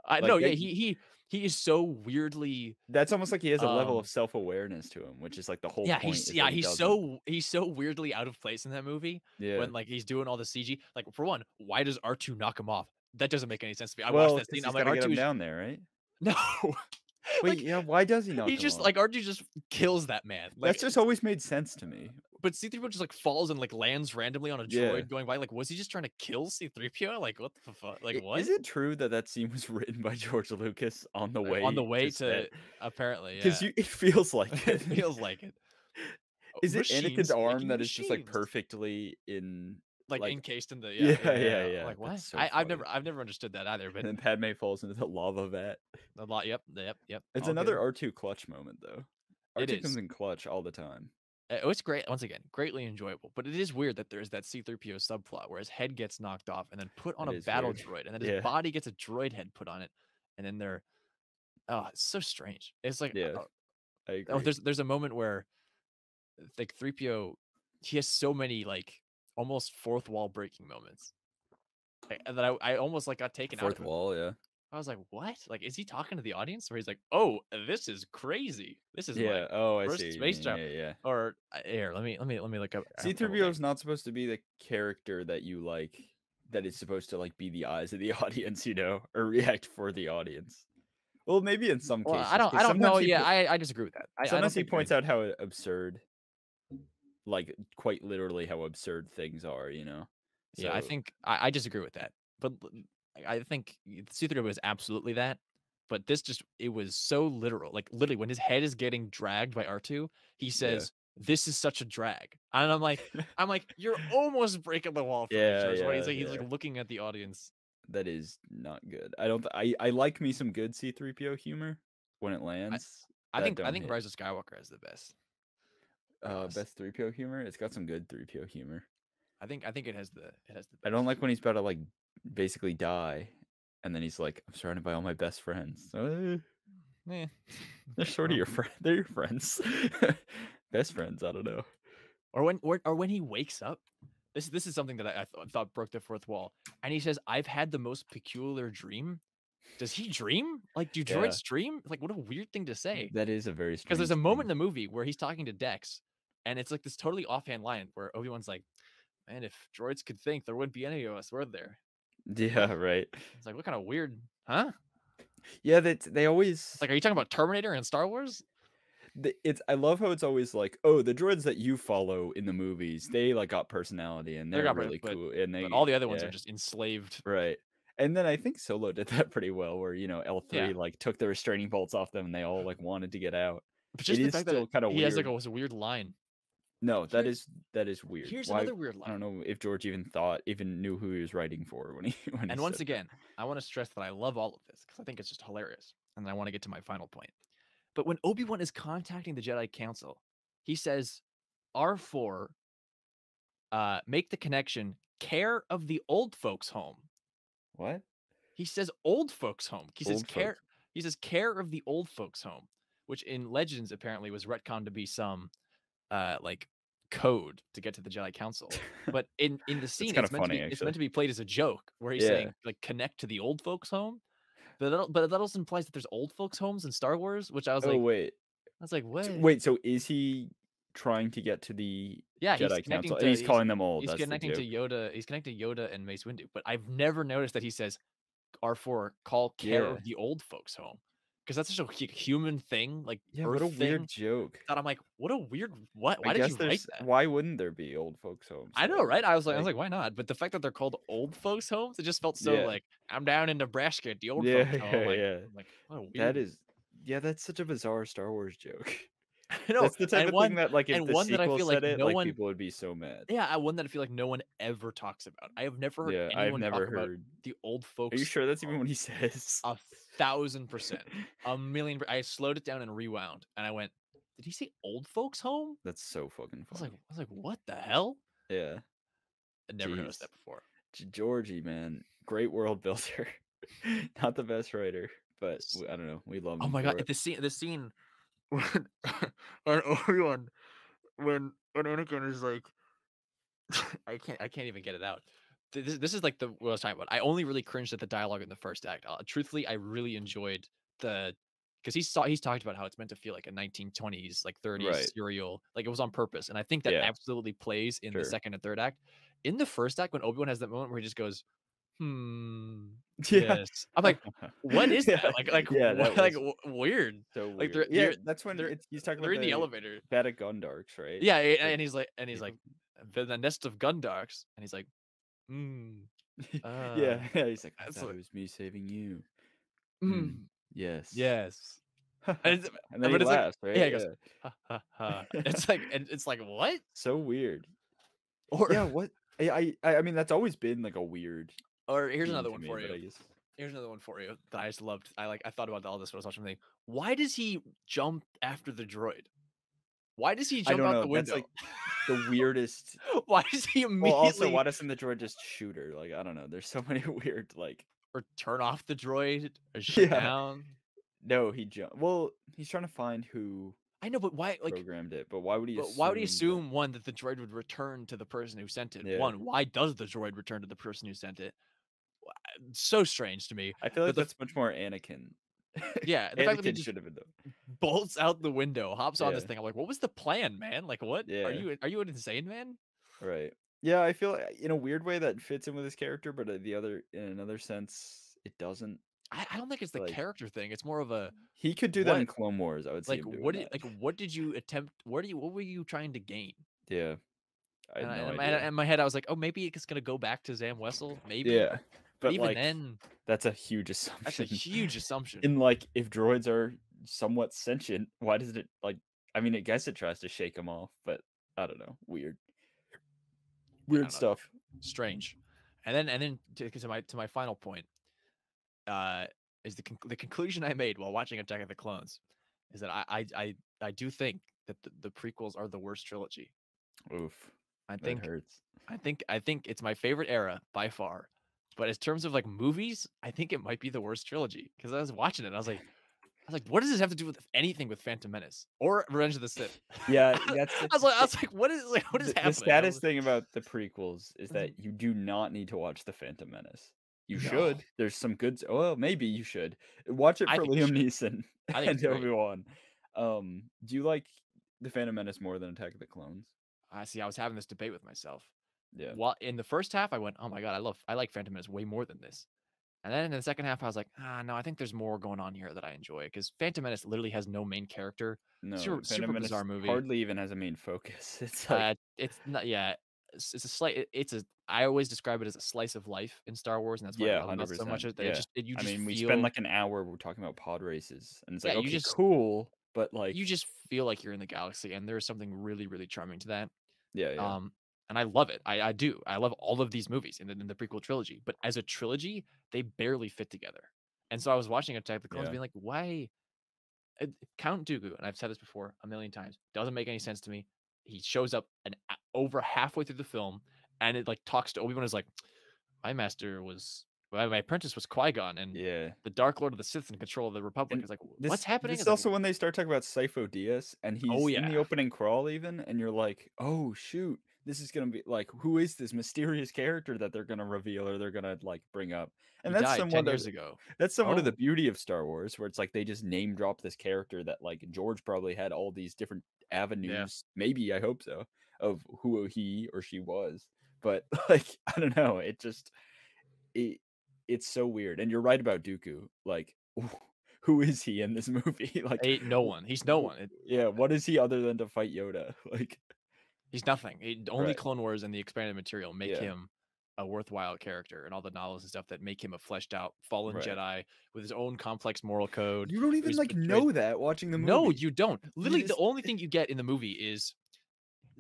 I know. Yeah, he is so weirdly. That's almost like he has a level of self-awareness to him, which is like the whole point. He's so weirdly out of place in that movie. Yeah. When like he's doing all the CG. Like for one, why does R2 knock him off? That doesn't make any sense to me. I watched that scene. I'm like, R2 down there, right? No. Wait, yeah. Why does he knock? He just like R2 just kills that man. Like, that's just always made sense to me. but C-3PO just like falls and like lands randomly on a droid going by. Like, was he just trying to kill C-3PO? Like, what the fuck? Like, what? Is it true that that scene was written by George Lucas on the way to apparently, because yeah. it feels like It feels like it. Is it Anakin's arm that is just like machines. perfectly in like encased in the yeah. Like what? So I've never understood that either. But and then Padme falls into the lava vat. a lot. Yep. It's another R2 clutch moment though. R2 comes in clutch all the time. It was great. Once again, greatly enjoyable. But it is weird that there's that C-3PO subplot where his head gets knocked off and then put on a battle droid, and then his body gets a droid head put on it, and then they're it's so strange. It's like I agree. There's a moment where like 3PO, he has so many like almost fourth wall breaking moments that I almost like got taken out. Fourth wall, yeah. I was like, what? Like, is he talking to the audience? Where he's like, oh, this is crazy. This is my first space travel. Yeah. Or here, let me look up. C-3PO is not supposed to be the character that you like. That is supposed to like be the eyes of the audience, you know, or react for the audience. Well, maybe in some cases. I don't know. Yeah, I disagree with that. Sometimes he points out how absurd, like quite literally how absurd things are, you know. So, yeah, I think I disagree with that. But I think C-3PO is absolutely that. But this it was so literal. Like literally, when his head is getting dragged by R2, he says, "This is such a drag," and I'm like, you're almost breaking the wall for me, George. He's like looking at the audience. That is not good. I like me some good C-3PO humor when it lands. I think Rise of Skywalker is the best. Best 3PO humor. It's got some good 3PO humor. I think it has the best. I don't like when he's about to like basically die, and then he's like, "I'm surrounded by all my best friends." They're sort of your friend. They're your friends, best friends. I don't know. Or when he wakes up. This is something that I thought broke the fourth wall. And he says, "I've had the most peculiar dream." Does he dream? Like, do droids dream? Like, what a weird thing to say. That is a very strange because there's a moment in the movie where he's talking to Dex, and it's like this totally offhand line where Obi-Wan's like, "Man, if droids could think, there wouldn't be any of us, would there?" Yeah, right. It's like, what kind of weird, huh? Yeah, they always. It's like, are you talking about Terminator and Star Wars? I love how it's always like, oh, the droids that you follow in the movies, they like got personality and they're really cool, and all the other ones are just enslaved, right? And then I think Solo did that pretty well, where L3 like took the restraining bolts off them, and they all like wanted to get out. But just the fact that kind of he has like a weird line. No, that is weird. Here's another weird line. I don't know if George even knew who he was writing for when he. And once again, I want to stress that I love all of this because I think it's just hilarious, and I want to get to my final point. But when Obi-Wan is contacting the Jedi Council, he says, "R4, make the connection, care of the old folks' home." What? He says old folks' home. He says care. He says care of the old folks' home, which in Legends apparently was retconned to be some like code to get to the Jedi Council. But in the scene, it's meant to be played as a joke, where he's saying like connect to the old folks' home. But that also implies that there's old folks' homes in Star Wars, which I was like, wait. I was like, what? Wait, so is he trying to get to the Jedi Council? And he's calling them old. He's connecting to Yoda. He's connecting to Yoda and Mace Windu. But I've never noticed that he says R4 call care of the old folks' home. Because that's such a human thing, like what a weird joke. That I'm like, what a weird what? Why did you write that? Why wouldn't there be old folks' homes? I know, right? I was like, why not? But the fact that they're called old folks' homes, it just felt so like I'm down in Nebraska at the old folks' home. Like, what a weird. That's such a bizarre Star Wars joke. I know. That's the type of thing that like if the sequel said it, like people would be so mad. Yeah, one that I feel like no one ever talks about. I have never heard anyone talk about the old folks. Are you sure that's even what he says? 1,000%. A million. I slowed it down and rewound, and I went, "Did he say old folks' home?" That's so fucking funny. I was like, what the hell? Yeah. I never noticed that before. Georgie, man, great world builder. Not the best writer, but I don't know. We love him. Oh my god, the scene when Obi-Wan, when Anakin is like, I can't even get it out. This is like what I was talking about. I only really cringed at the dialogue in the first act. Truthfully, I really enjoyed because he's talked about how it's meant to feel like a 1920s, like 30s serial, like it was on purpose. And I think that absolutely plays in the second and third act. In the first act, when Obi-Wan has that moment where he just goes, Yeah. Yes. I'm like, what is Yeah. that? Yeah, that was Weird. so Like weird. they're Yeah, you're that's when they're he's talking they're about in the the elevator. Beta Gundarks, right? Yeah, Like, and he's save like, 'em. the nest of Gundarks, and he's like, mm, uh, Yeah, yeah, he's like, "I that's thought it like, was me saving you." Mm, mm, yes. yes. And it's, And then he but it's like, laughs, yeah, right? he goes, Yeah. ha ha ha. It's like, and it's like, what? So weird. Or Yeah, what I mean, that's always been, like, a weird or here's theme another to one me, for but you. I guess Here's another one for you that I just loved. I thought about all this when I was watching the thing. Why does he jump after the droid? Why does he I jump don't out know, the that's, window? like, the weirdest. Why does he Well, also, immediately why doesn't the droid just shoot her? Like, I don't know, there's so many weird, like or turn off the droid or shut it yeah. down? No, he jumped. Well, he's trying to find who I know, but why? Like, programmed it, but why would he but why would he assume that assume one that the droid would return to the person who sent it? yeah. One, why does the droid return to the person who sent it? So strange to me. I feel But like that's much more Anakin. yeah, the fact that he Anakin just should have been done. bolts out the window, hops on this Yeah, thing. I'm like, what was the plan, man? Like, what yeah, are you an insane man? right. Yeah, I feel in a weird way that fits in with his character, but the other in another sense, it doesn't. I don't think it's the Like, character thing. It's more of a he could do that in what Clone Wars, I would see him doing that. what did you attempt? What were you trying to gain? Yeah, I had no And idea. in my head, I was like, oh, maybe it's gonna go back to Zam Wessel, maybe. Yeah, But but, even like, then, that's a huge that's a assumption. huge assumption. And, like, if droids are somewhat sentient, why does it, like I mean, I guess it tries to shake them off, but I don't know, weird. Yeah, I Weird don't know. stuff. Strange. And then to my final point, uh, is the conclusion I made while watching Attack of the Clones is that I do think that the prequels are the worst trilogy. Oof, I that think hurts. I think it's my favorite era by far. But in terms of like movies, I think it might be the worst trilogy because I was watching it. I was like, what does this have to do with anything with Phantom Menace or Revenge of the Sith? Yeah, that's the I was like, what is the happening? saddest thing about the prequels is I was like, that you do not need to watch The Phantom Menace. You no, should. There's some good well, maybe you should. Watch it I for think you Liam should. Neeson I think it's and great. Obi-Wan. Do you like The Phantom Menace more than Attack of the Clones? I see. I was having this debate with myself. Yeah. Well, in the first half, I went, "Oh my god, I like Phantom Menace way more than this." And then in the second half, I was like, "Ah, no, I think there's more going on here that I enjoy." Because Phantom Menace literally has no main character. No, Phantom Super Menace bizarre movie. hardly even has a main focus. It's like It's not. Yeah, it's a slight. It's a. I always describe it as a slice of life in Star Wars, and that's what I yeah, love about so much 100%. of it. That Yeah. you I just mean, we spend feel. like an hour we're talking about pod races and it's Yeah, like, okay, cool, but you like just feel like you're in the galaxy, and there's something really really charming to that. yeah, yeah. Um, and I love it. I do. I love all of these movies in the prequel trilogy. But as a trilogy, they barely fit together. And so I was watching Attack of the Clones, Yeah. being like, why? Count Dooku, and I've said this before a million times, doesn't make any sense to me. He shows up over halfway through the film, and it like talks to Obi-Wan is like, my apprentice was Qui-Gon, and Yeah. the Dark Lord of the Sith in control of the Republic. And It's like, what's happening? this is It's like, also when they start talking about Sifo Dyas, and oh he's in the yeah, opening crawl even, and you're like, "Oh shoot, this is gonna be like, who is this mysterious character that they're gonna reveal or they're gonna like bring up?" he And that's died 10 somewhat of years ago. the Oh beauty of Star Wars, where it's like they just name drop this character that like George probably had all these different yeah, avenues, maybe I hope so, of who he or she was, but like I don't know, it it's so weird, and you're right about Dooku. Like, who is he in this movie? Like, ain't no one. He's no one. yeah, what is he other than to fight Yoda? Like, He's nothing. Only right? Clone Wars and the expanded material make Yeah, him a worthwhile character, and all the novels and stuff that make him a fleshed out fallen right. Jedi with his own complex moral code. You don't even Who's like betrayed. know that watching the No, movie. you don't. You Literally, the just only thing you get in the movie is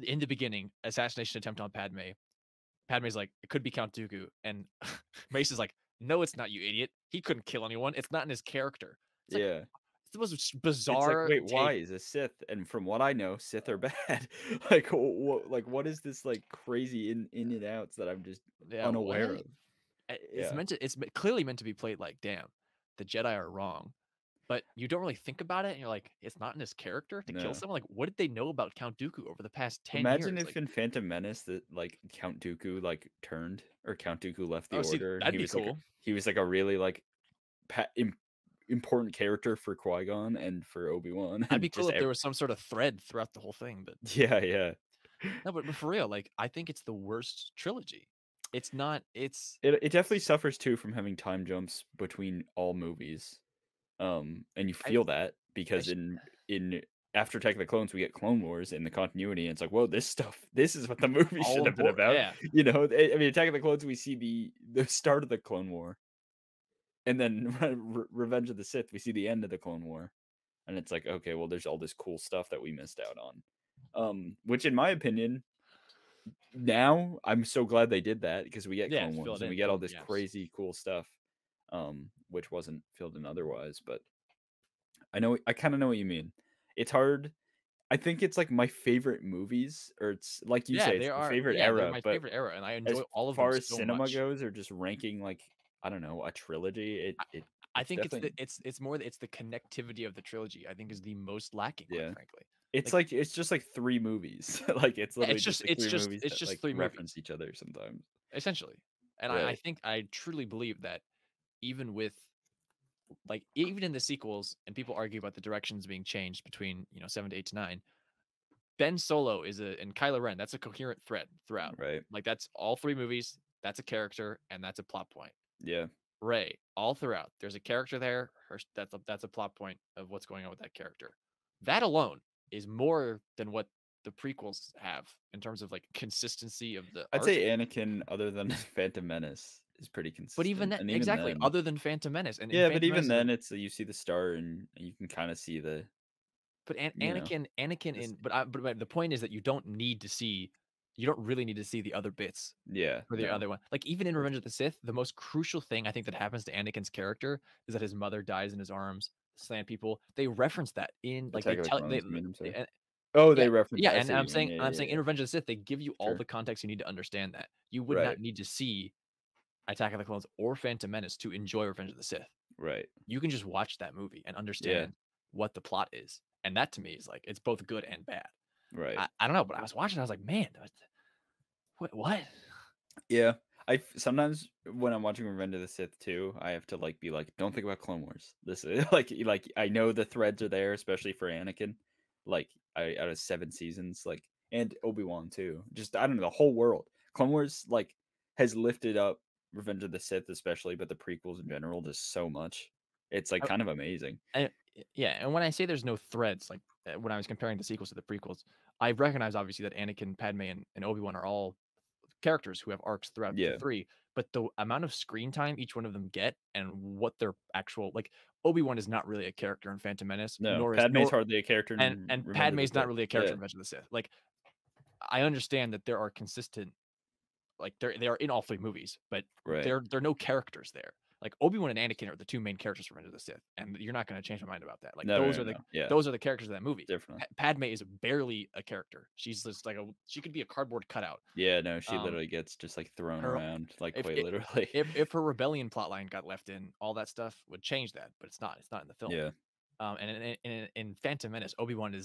in the beginning assassination attempt on Padme. Padme's like, it could be Count Dooku, and Mace is like, no, it's not, you idiot. He couldn't kill anyone. It's not in his character. It's like yeah. it's the most It's like, bizarre wait, why take. is a Sith? And from what I know, Sith are bad. Like what is this like crazy in and outs that I'm just Yeah, unaware what? of? It's Yeah, meant to. It's clearly meant to be played like, damn, the Jedi are wrong, but you don't really think about it, and you're like, it's not in his character to kill no. someone. Like, what did they know about Count Dooku over the past 10 Imagine years? if Like, in Phantom Menace that like Count Dooku like turned or Count Dooku left the oh, see, order and that'd be cool. he was like a really like important character for Qui-Gon and for Obi-Wan That'd be and cool just if there was some sort of thread throughout the whole thing. But yeah, yeah. no, but for real, like, I think it's the worst trilogy. It's not. It's it definitely suffers too from having time jumps between all movies. And you I. feel that because It's, in after Attack of the Clones we get Clone Wars in the continuity, and it's like, whoa, this is what the movie all should have been important. about. Yeah. You know, I mean, Attack of the Clones, we see the start of the Clone War, and then Revenge of the Sith, we see the end of the Clone War, and it's like, okay, well, there's all this cool stuff that we missed out on. Which in my opinion, now I'm so glad they did that because we get Yeah. Clone Fill Wars it and we in. get Fill all in the this gaps. crazy cool stuff, which wasn't filled in otherwise. But I kind of know what you mean. It's hard. I think it's like my favorite movies, or it's like you Yeah, say, they it's the are. favorite Yeah, they're era. my But favorite era, and I as enjoy all of them far as so cinema much. goes, or just ranking, like, I don't know, a trilogy, I it's think definitely, it's more it's the connectivity of the trilogy. I think is the most lacking, quite yeah. frankly. It's Like, like it's just like three movies. Like it's yeah, literally just like three movies it's that just like three reference movies each other sometimes. essentially, and I Right. think I truly believe that even with like even in the sequels, and people argue about the directions being changed between 7 to 8 to 9. Ben Solo is and Kylo Ren. That's a coherent thread throughout. Right. Like that's all three movies. That's a character, and that's a plot point. Yeah. Ray, all throughout, there's a character there. That's a plot point of what's going on with that character. That alone is more than what the prequels have in terms of like consistency of the I'd arc. say Anakin, other than Phantom Menace, is pretty But even consistent. that, And even exactly, then, other than Phantom Menace, and in yeah, but Phantom even Menace is then, it's you see the star and you can kind of see the, but you know, Anakin this, in but the point is that you don't really need to see the other bits yeah, for the no, other one. Like even in for Revenge of sure. the Sith, the most crucial thing I think that happens to Anakin's character is that his mother dies in his arms. Slant people. They reference that in like they Attack of the tell Clones, you mean, I'm sorry. and Oh, yeah, they reference. yeah, I and see what you mean. I'm Yeah, saying yeah, in yeah. Revenge of the Sith, they give you all Sure. the context you need to understand that. You would Right. not need to see Attack of the Clones or Phantom Menace to enjoy Revenge of the Sith. Right. You can just watch that movie and Yeah. understand what the plot is. And that to me is like it's both good and bad. Right. I don't know, but I was watching, I was like, man, what? Yeah. Sometimes when I'm watching Revenge of the Sith too, I have to like be like, don't think about Clone Wars. This is like I know the threads are there, especially for Anakin. Like out of 7 seasons, like, and Obi-Wan too. Just I don't know, the whole world. Clone Wars like has lifted up Revenge of the Sith, especially, but the prequels in general just so much. It's like kind of amazing. I, yeah, and when I say there's no threads, like when I was comparing the sequels to the prequels, I recognize obviously that Anakin, Padme, and Obi-Wan are all characters who have arcs throughout the Yeah. three, but the amount of screen time each one of them get and what their actual like Obi-Wan is not really a character in Phantom Menace, No, nor is Padme's nor hardly a character in and Revenge of the Padme's not Sith. really a character Yeah. in Revenge of the Sith. Like I understand that there are consistent like they are in all three movies, but Right. there are no characters there. Like Obi-Wan and Anakin are the two main characters for Revenge of the Sith, and you're not going to change my mind about that. Like No, no, no, no. Yeah. those are the characters of that movie. Definitely. Padme is barely a character. She's just like she could be a cardboard cutout. Yeah, no, she Um, literally gets just like thrown her around, like if quite it, literally. if her rebellion plotline got left in, all that stuff would change that, but it's not in the film. Yeah. And in Phantom Menace, Obi-Wan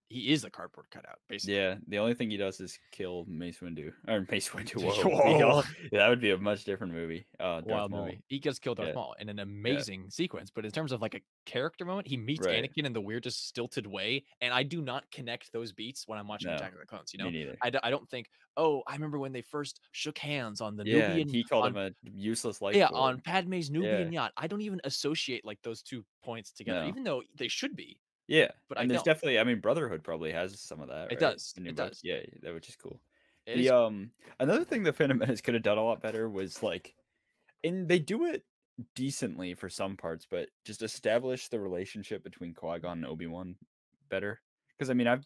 he is a cardboard cutout basically. Yeah, the only thing he does is kill Mace Windu. Or Mace Windu, Whoa. yeah, that would be a much different movie. Darth Wild Maul. movie. He gets killed Darth Yeah, Maul in an yeah, amazing sequence, but in terms of like a character moment, he meets right. Anakin in the weirdest stilted way, and I do not connect those beats when I'm watching No, Attack of the Clones. me neither. I don't think, oh, I remember when they first shook hands on the Yeah, and Nubian he called him on a useless life yeah form. on Padme's Yeah, Nubian yacht. I don't even associate like those two points together, no. even though they should be, Yeah, but I and there's don't. definitely, I mean, Brotherhood probably has some of that, It right? does. In your It book, does. yeah, that which is cool. It The is. another thing the Phantom Menace could have done a lot better was like, and they do it decently for some parts, but just establish the relationship between Qui-Gon and Obi-Wan better. Because I mean, I've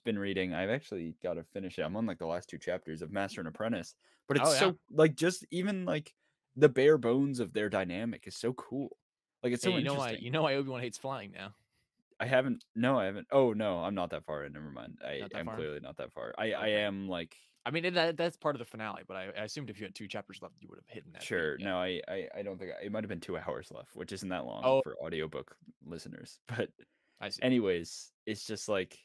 actually got to finish it. I'm on like the last 2 chapters of Master and Apprentice, but it's Oh yeah. so like just even like the bare bones of their dynamic is so cool. Like it's Hey, so interesting. you know why Obi-Wan hates flying now. I haven't. No, I haven't. Oh no, I'm not that far in. Never mind. I Not that am far in? clearly not that far. I Okay. am like I mean, that's part of the finale, but I assumed if you had 2 chapters left, you would have hidden that beat. sure. Yeah. No, I don't think it might have been 2 hours left, which isn't that long Oh, for audiobook listeners. But I see. anyways, it's just like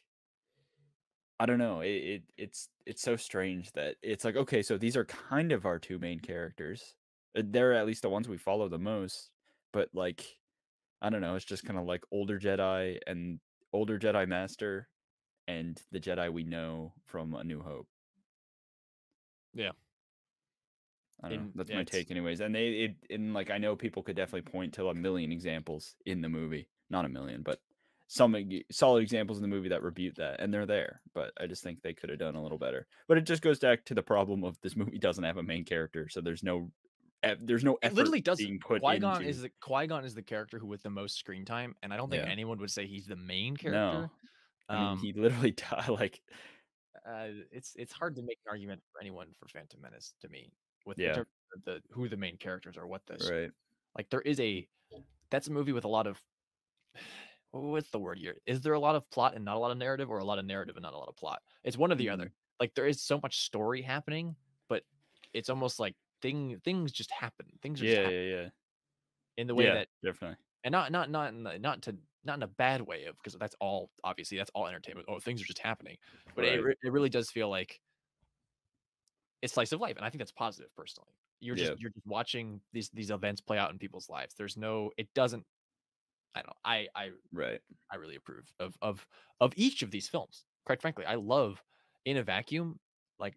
I don't know. It's so strange that it's like, okay, so these are kind of our two main characters. They're at least the ones we follow the most. But like, I don't know. It's just kind of like older Jedi Master and the Jedi we know from A New Hope. Yeah. I don't know. That's my take, anyways. And like, I know people could definitely point to a million examples in the movie, not a million, but some solid examples in the movie that refute that, and they're there. But I just think they could have done a little better. But it just goes back to the problem of this movie doesn't have a main character, so there's no effort it literally doesn't. being put Qui-Gon into. Qui-Gon is the character who with the most screen time, and I don't think anyone would say he's the main character. No, I mean, he literally died. Like, it's hard to make an argument for anyone for Phantom Menace to me with Yeah. in terms of who the main characters are, what the right. like. There is that's a movie with a lot of what's the word here? Is there a lot of plot and not a lot of narrative, or a lot of narrative and not a lot of plot? It's one or the other. Like there is so much story happening, but it's almost like things just happen. Things are just happening in the way that definitely. and not in a bad way of, because that's all obviously that's all entertainment. Oh, things are just happening, but Right. it really does feel like it's slice of life, and I think that's positive personally. You're just watching these events play out in people's lives. There's no, it doesn't. I don't know. I really approve of each of these films. Quite frankly, I love in a vacuum. Like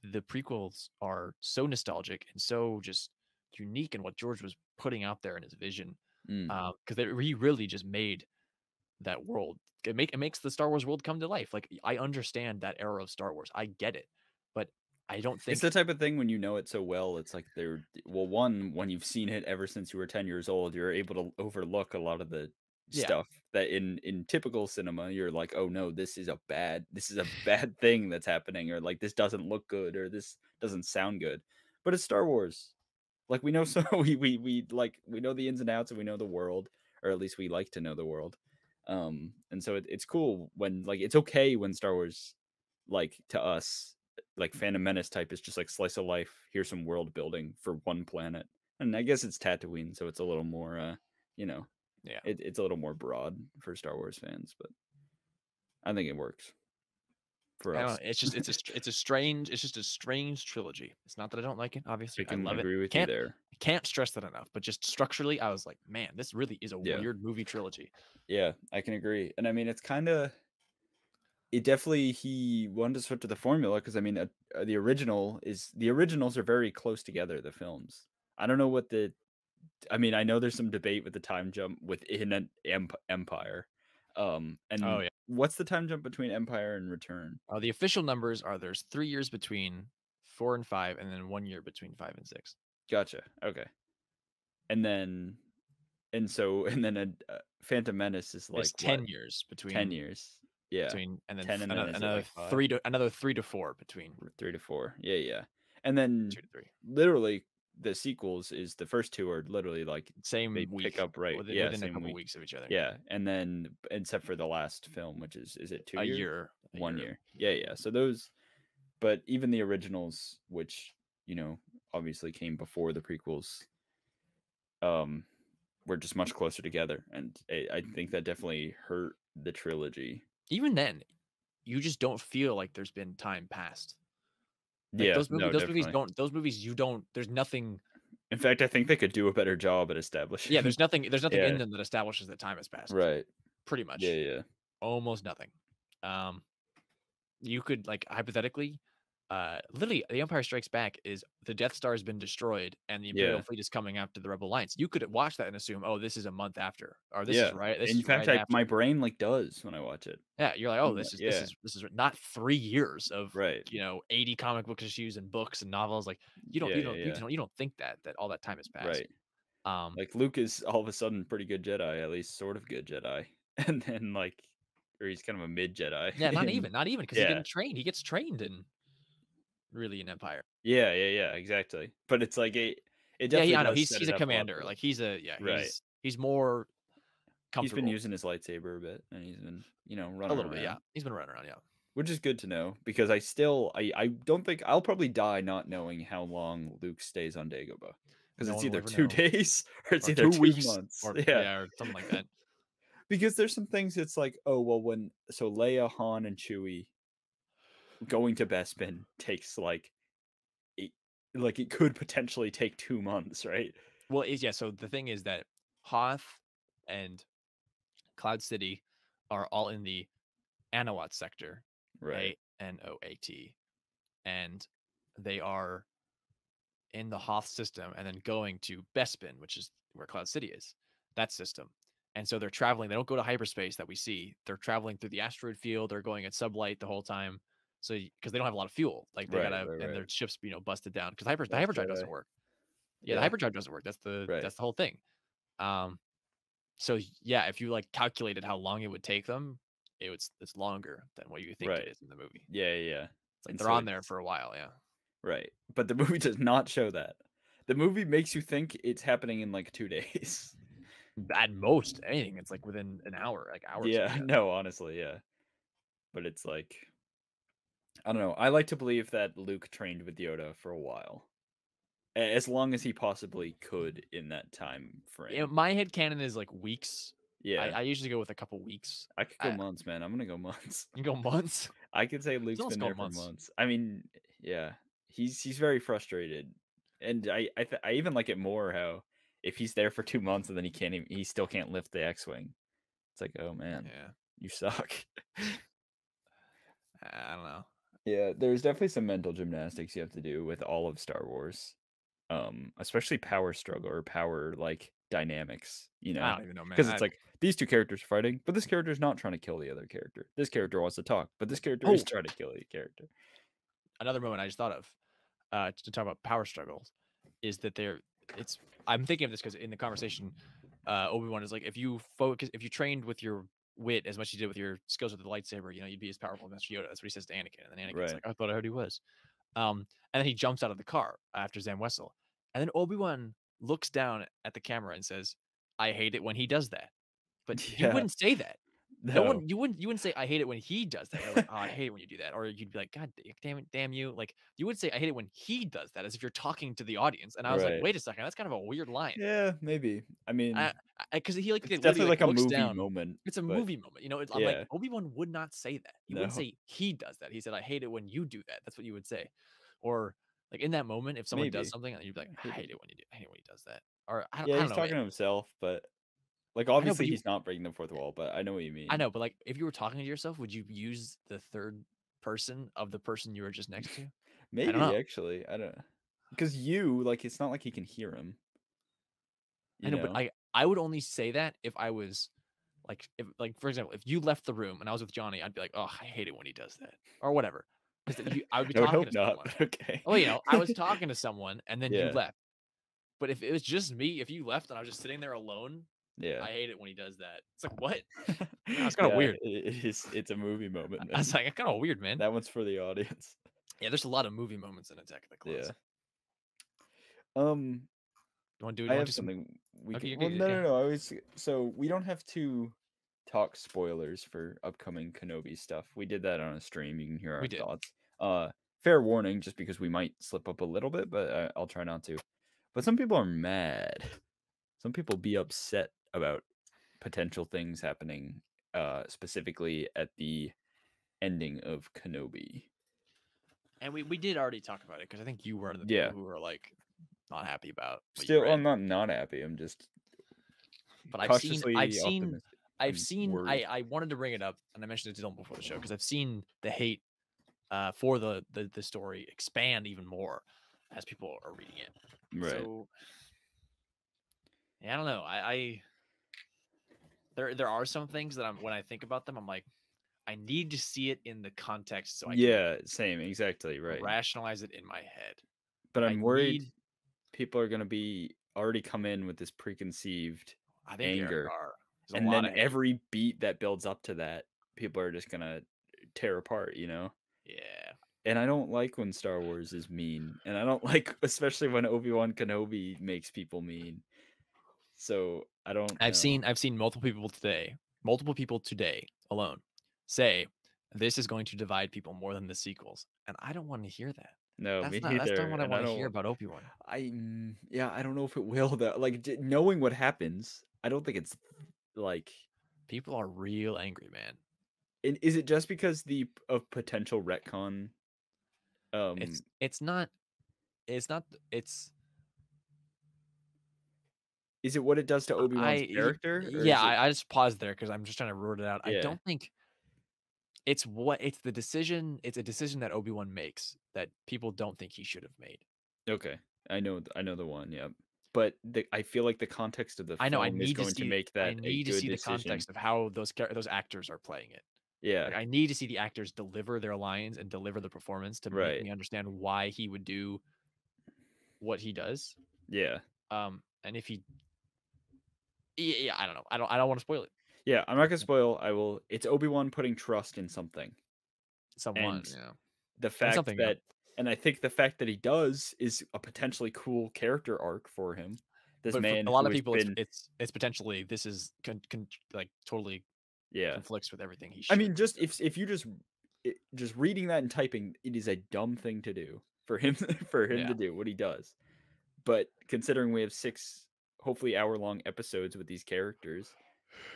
the prequels are so nostalgic and so just unique in what George was putting out there in his vision, because he really just made that world. It makes the Star Wars world come to life. Like I understand that era of Star Wars. I get it, but I don't think it's the type of thing when you know it so well. It's like when you've seen it ever since you were 10 years old, you're able to overlook a lot of the stuff that in typical cinema you're like, oh no, this is a bad thing that's happening, or like this doesn't look good, or this doesn't sound good. But it's Star Wars. Like we know, so we know the ins and outs, and we know the world, or at least we like to know the world. And so it's cool when, like, it's okay when Star Wars, like, to us, like Phantom Menace type is just like slice of life. Here's some world building for one planet, and I guess it's Tatooine, so it's a little more, it's a little more broad for Star Wars fans, but I think it works for us. It's just it's a strange trilogy. It's not that I don't like it. Obviously, I love agree it. with you there. I can't stress that enough. But just structurally, I was like, man, this really is a weird movie trilogy. Yeah, I can agree, and I mean, it's kind of. It definitely, he wanted to switch to the formula because I mean, the originals are very close together. The films. I don't know what I mean, I know there's some debate with the time jump within an Empire. And what's the time jump between Empire and Return? The official numbers are there's 3 years between 4 and 5, and then 1 year between 5 and 6. Gotcha. Okay. And then Phantom Menace is like 10 years between 10 years. Yeah. Between, and then 10 and another like 3 to 4 between 3 to 4. Yeah. And then 2 to 3. Literally the sequels is the first two are literally like same they week. Pick up right within a couple weeks of each other. Yeah, and then except for the last film, which is it 2 years? Year. 1 year. Yeah. So those, but even the originals, which obviously came before the prequels, were just much closer together, and I think that definitely hurt the trilogy. Even then, you just don't feel like there's been time passed. Like yeah, those movies you don't. There's nothing. In fact, I think they could do a better job at establishing. Yeah, there's nothing in them that establishes that time has passed. Right. Pretty much. Yeah. Almost nothing. You could, like, hypothetically, literally, The Empire Strikes Back is the Death Star has been destroyed and the Imperial fleet is coming after the Rebel Alliance. You could watch that and assume, oh, this is a month after, or this is right. This in is fact, right after. my brain does when I watch it. Yeah, you're like, oh, this is not 3 years of 80 comic book issues and books and novels. Like you don't think that all that time has passed. Right. Like Luke is all of a sudden pretty good Jedi, at least sort of good Jedi, and then or he's kind of a mid Jedi. Yeah, not even because he's getting trained. He gets trained in Empire. Yeah, exactly. But it's like it definitely. I know he's a commander. Like he's he's more comfortable. He's been using his lightsaber a bit, and he's been running a little around. bit. Yeah, he's been running around. Yeah, which is good to know, because I don't think I'll probably die not knowing how long Luke stays on Dagobah, because it's either 2 days or it's either 2 weeks, months, or something like that. Because there's some things it's like, oh well, so Leia, Han, and Chewie going to Bespin takes it could potentially take 2 months, right? Well, so the thing is that Hoth and Cloud City are all in the Anahuat sector, right? Anoat, and they are in the Hoth system and then going to Bespin, which is where Cloud City is, that system. And so they're traveling. They don't go to hyperspace that we see. They're traveling through the asteroid field. They're going at sublight the whole time. So because they don't have a lot of fuel, like they gotta, and their ships, busted down because the hyperdrive doesn't work. Yeah, the hyperdrive doesn't work. That's the whole thing. So yeah, if you like calculated how long it would take them, it's longer than what you think it is in the movie. Yeah. It's like they're on there for a while, yeah. Right. But the movie does not show that. The movie makes you think it's happening in like 2 days. At most, anything. It's like within an hour, like hours. Yeah, no, honestly, yeah. But it's like, I don't know. I like to believe that Luke trained with Yoda for a while. As long as he possibly could in that time frame. Yeah, my headcanon is like weeks. Yeah. I usually go with a couple weeks. I could go months, man. I'm going to go months. You go months? I could say Luke's been there for months. I mean, yeah. He's very frustrated. And I even like it more how if he's there for 2 months and then he still can't lift the X-Wing. It's like, oh man, you suck. I don't know. Yeah, there's definitely some mental gymnastics you have to do with all of Star Wars. Especially power struggle or power like dynamics, I don't even know, man. Because it's like these two characters are fighting, but this character is not trying to kill the other character. This character wants to talk, but this character is trying to kill the character. Another moment I just thought of to talk about power struggles is that I'm thinking of this because in the conversation, Obi-Wan is like, if you trained with your wit as much as you did with your skills with the lightsaber, you'd be as powerful as Master Yoda. That's what he says to Anakin, and then Anakin's like, I thought I heard he was. And then he jumps out of the car after Zam Wesell, and then Obi-Wan looks down at the camera and says, "I hate it when he does that." But you wouldn't say that. No. You wouldn't say I hate it when he does that. Like, oh, I hate it when you do that. Or you'd be like, God damn it, damn you. Like you would say I hate it when he does that, as if you're talking to the audience. And I was like, wait a second, that's kind of a weird line. Yeah, maybe. I mean, because he it's definitely like a movie moment. It's a movie moment. I'm like, Obi-Wan would not say that. He wouldn't say he does that. He said, I hate it when you do that. That's what you would say. Or like in that moment, if someone does something, and you'd be like, I hate it when he does that. Or I don't know. He's talking to himself, but like obviously he's not breaking the fourth wall, but I know what you mean. I know, but like if you were talking to yourself, would you use the third person of the person you were just next to? Maybe actually, I don't, because it's not like he can hear him. I know, but I would only say that if I was like, for example, if you left the room and I was with Johnny, I'd be like, oh, I hate it when he does that, or whatever. I would be talking to someone. Okay. Well, I was talking to someone and then you left. But if it was just me, if you left and I was just sitting there alone, I hate it when he does that. It's like, what? It's kind of weird. It's a movie moment, man. I was like, it's kind of weird, man. That one's for the audience. Yeah, there's a lot of movie moments in Attack of the Clones. Yeah. You want to do it? I have something we can. No. So we don't have to talk spoilers for upcoming Kenobi stuff. We did that on a stream. You can hear our thoughts. Fair warning, just because we might slip up a little bit, but I'll try not to. But some people are mad. Some people be upset about potential things happening, specifically at the ending of Kenobi. And we did already talk about it because I think you were the people who were like not happy about. Still, I'm not happy. I'm just. But I've seen. I wanted to bring it up, and I mentioned it to Dylan before the show because I've seen the hate for the story expand even more as people are reading it. Right. So, yeah, I don't know. There are some things that when I think about them, I'm like, I need to see it in the context so I can same, exactly, right. Rationalize it in my head. But I'm worried people are gonna be already come in with this preconceived anger, and then every beat that builds up to that, people are just gonna tear apart. Yeah. And I don't like when Star Wars is mean, and I don't like, especially when Obi-Wan Kenobi makes people mean. So I don't. I've seen multiple people today alone say this is going to divide people more than the sequels, and I don't want to hear that. No, that's not what I want to hear about Obi-Wan. I don't know if it will though. Like knowing what happens, I don't think it's like people are real angry, man. And is it just because of potential retcon? It's not. Is it what it does to Obi-Wan's character? Yeah, I just paused there because I'm just trying to root it out. Yeah. I don't think it's the decision. It's a decision that Obi-Wan makes that people don't think he should have made. Okay. I know the one. Yeah, but I feel like the context of the I know. film is going to make I that a need to good see the decision. context of how those actors are playing it. Yeah, Like, I need to see the actors deliver their lines and deliver the performance to make right. me understand why he would do what he does. Yeah, And if he, yeah, I don't know. I don't want to spoil it. yeah. I'm not gonna spoil. I will. It's Obi-Wan putting trust in something, Someone, and yeah, the and fact something. that, and I think the fact that he does is a potentially cool character arc for him. This But for man a lot who of has people, been, it's potentially this is like totally yeah. conflicts with everything he I should mean, be just doing. if you just reading that and typing, it is a dumb thing to do for him for him Yeah, to do what he does. But considering we have 6 hopefully hour-long episodes with these characters,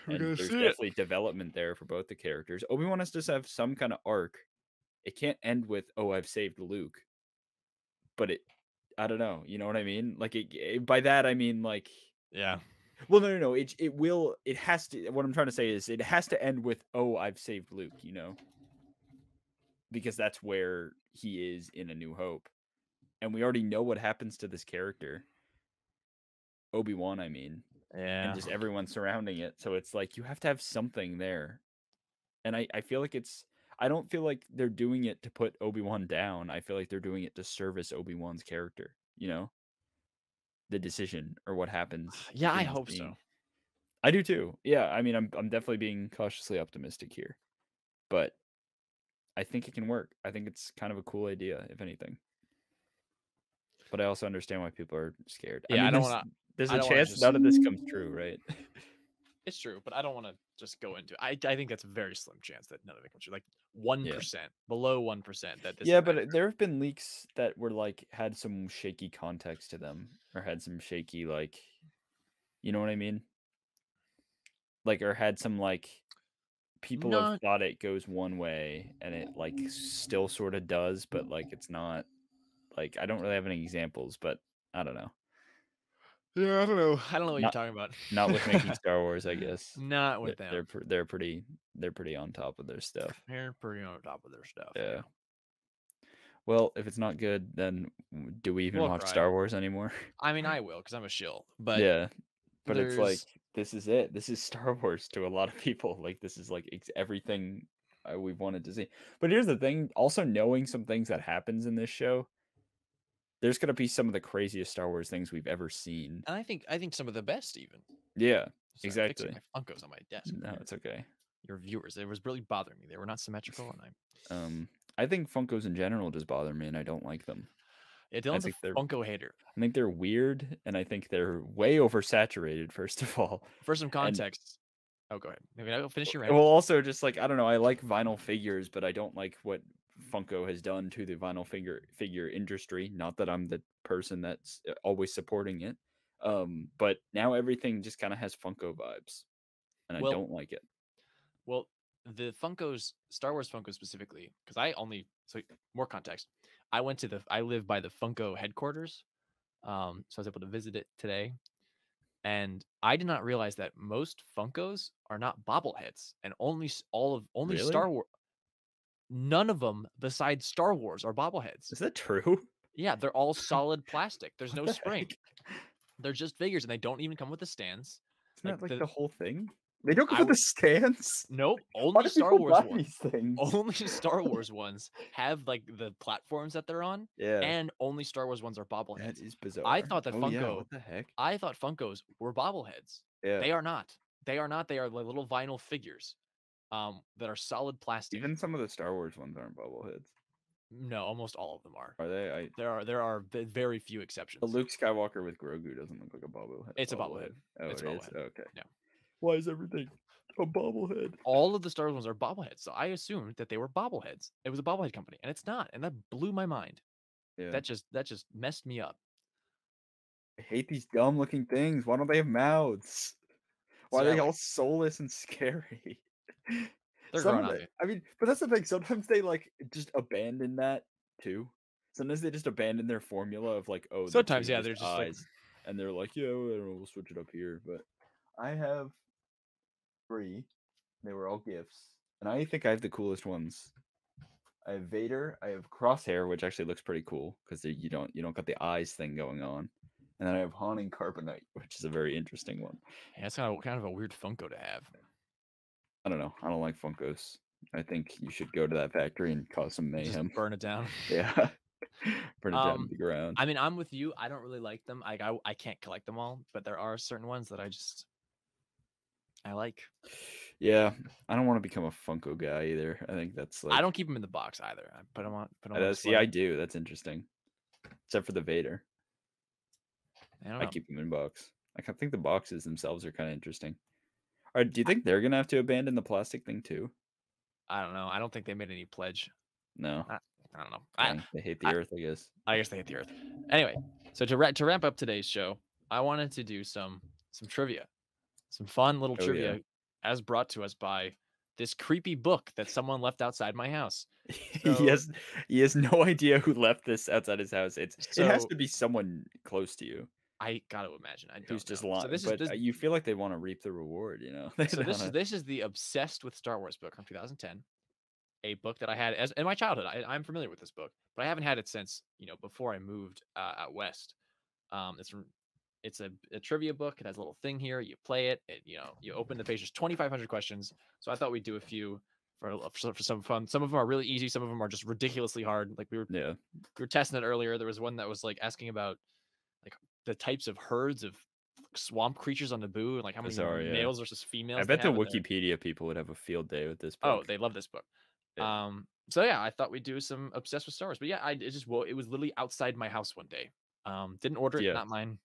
we're and gonna there's see it. definitely development there for both the characters. Obi-Wan has to have some kind of arc. It can't end with, "Oh, I've saved Luke." But I don't know, you know what I mean? Like, by that, I mean, like, Yeah, well, no. It has to, what I'm trying to say is it has to end with, "Oh, I've saved Luke," you know? Because that's where he is in A New Hope. And we already know what happens to this character. Obi-Wan, I mean. And yeah. just everyone surrounding it. So it's like you have to have something there. And I feel like I don't feel like they're doing it to put Obi-Wan down. I feel like they're doing it to service Obi-Wan's character, you know? The decision or what happens Yeah, I in the hope so. scene. I do too. Yeah, I mean I'm definitely being cautiously optimistic here. But I think it can work. I think it's kind of a cool idea, if anything. But I also understand why people are scared. I Yeah, mean, there's I a don't want to chance just. none of this comes true, right? It's true, but I don't want to just go into. I think that's a very slim chance that none of it comes true. Like 1%, below 1% that this Yeah, event. but there have been leaks that were like had some shaky context to them, or had some shaky, like, you know what I mean? Like, or had some, like, people have Not. thought it goes one way and it, like, still sort of does, but like it's not. Like, I don't really have any examples, but I don't know. Yeah, I don't know. I don't know what you're Not talking about. not with making Star Wars, I guess. Not with them. They're pretty on top of their stuff. They're pretty on top of their stuff. Yeah. Well, if it's not good, then do we even We'll watch cry. Star Wars anymore? I mean, I will because I'm a shill. But Yeah. But it's like, there's. this is it. This is Star Wars to a lot of people. Like, this is like everything we've wanted to see. But here's the thing, also knowing some things that happens in this show, there's going to be some of the craziest Star Wars things we've ever seen. And I think some of the best even. Yeah, Sorry, I'm fixing exactly. my Funkos on my desk. No, it's okay. Your viewers, it was really bothering me. They were not symmetrical, and I think Funkos in general just bother me, and I don't like them. yeah, I Dylan's a think they're Funko hater. I think they're weird, and I think they're way oversaturated, first of all. For some And context, oh, go ahead. Maybe I'll finish your well, rant. also just like, I don't know, I like vinyl figures, but I don't like what Funko has done to the vinyl figure industry. Not that I'm the person that's always supporting it. But now everything just kind of has Funko vibes, and I Well, don't like it. well, the Funkos, Star Wars Funko specifically, because so more context. I live by the Funko headquarters, so I was able to visit it today, and I did not realize that most Funkos are not bobbleheads, and only Really? Star Wars. None of them besides Star Wars are bobbleheads. Is that true? Yeah, they're all solid plastic. There's What no the spring. heck? They're just figures, and they don't even come with the stands. Isn't Like that like the whole thing? They don't come I with the w- stands. nope, Why only do Star people Wars buy one. these things? Only Star Wars ones have like the platforms that they're on, Yeah, and only Star Wars ones are that bobbleheads. is bizarre. Oh yeah, what the heck? I thought Funkos were bobbleheads. Yeah. They are not. They are not. They are like little vinyl figures, that are solid plastic. Even some of the Star Wars ones aren't bobbleheads. No, almost all of them are. Are they? There are very few The exceptions. Luke Skywalker with Grogu doesn't look like a bobblehead. It's a bobblehead. Oh, It's it a is? bobblehead. Oh, okay. Yeah. Why is everything a bobblehead? All of the Star Wars ones are bobbleheads, so I assumed that they were bobbleheads. It was a bobblehead company, and it's not, and that blew my mind. Yeah. That just messed me up. I hate these dumb looking things. Why don't they have mouths? Why See, are I they all like soulless and scary? they're Some growing of on it, me. I mean, but that's the thing. Sometimes they like just abandon that too. Sometimes they just abandon their formula of like, oh, the two Sometimes, yeah, just they're just like eyes, and they're like, yeah, well, I don't know, we'll switch it up here. But I have 3. They were all gifts, and I think I have the coolest ones. I have Vader. I have Crosshair, which actually looks pretty cool because you don't got the eyes thing going on. And then I have Han and Carbonite, which is a very interesting one. Yeah, that's kind of a weird Funko to have. I don't know. I don't like Funkos. I think you should go to that factory and cause some mayhem. Just burn it down. Yeah. Burn it down to the ground. I mean, I'm with you. I don't really like them. I can't collect them all, but there are certain ones that I like. Yeah, I don't want to become a Funko guy either. I think that's like I don't keep them in the box either. I put them on. See, I do. That's interesting. Except for the Vader. I keep them in box. I think the boxes themselves are kind of interesting. All right, do you think they're gonna have to abandon the plastic thing too? I don't know. I don't think they made any pledge. No. I don't know. They hate the Earth, I guess. I guess they hate the Earth. Anyway, so to ramp up today's show, I wanted to do some trivia, some fun little trivia, as brought to us by this creepy book that someone left outside my house. So, he has no idea who left this outside his house. It has to be someone close to you. I got to imagine. Who's just lying. But you feel like they want to reap the reward, you know? So this is the Obsessed with Star Wars book from 2010. A book that I had in my childhood. I'm familiar with this book, but I haven't had it since, before I moved out west. It's a trivia book. It has a little thing here. You play it. You open the page. There's 2,500 questions. So I thought we'd do a few for some fun. Some of them are really easy. Some of them are just ridiculously hard. Like we were testing it earlier. There was one that was like asking about like the types of herds of swamp creatures on Naboo and like how many males versus females. I bet the Wikipedia people would have a field day with this book. Oh, they love this book. Yeah. So yeah, I thought we'd do some Obsessed with Star Wars, but yeah, it was literally outside my house one day. Didn't order it, not mine.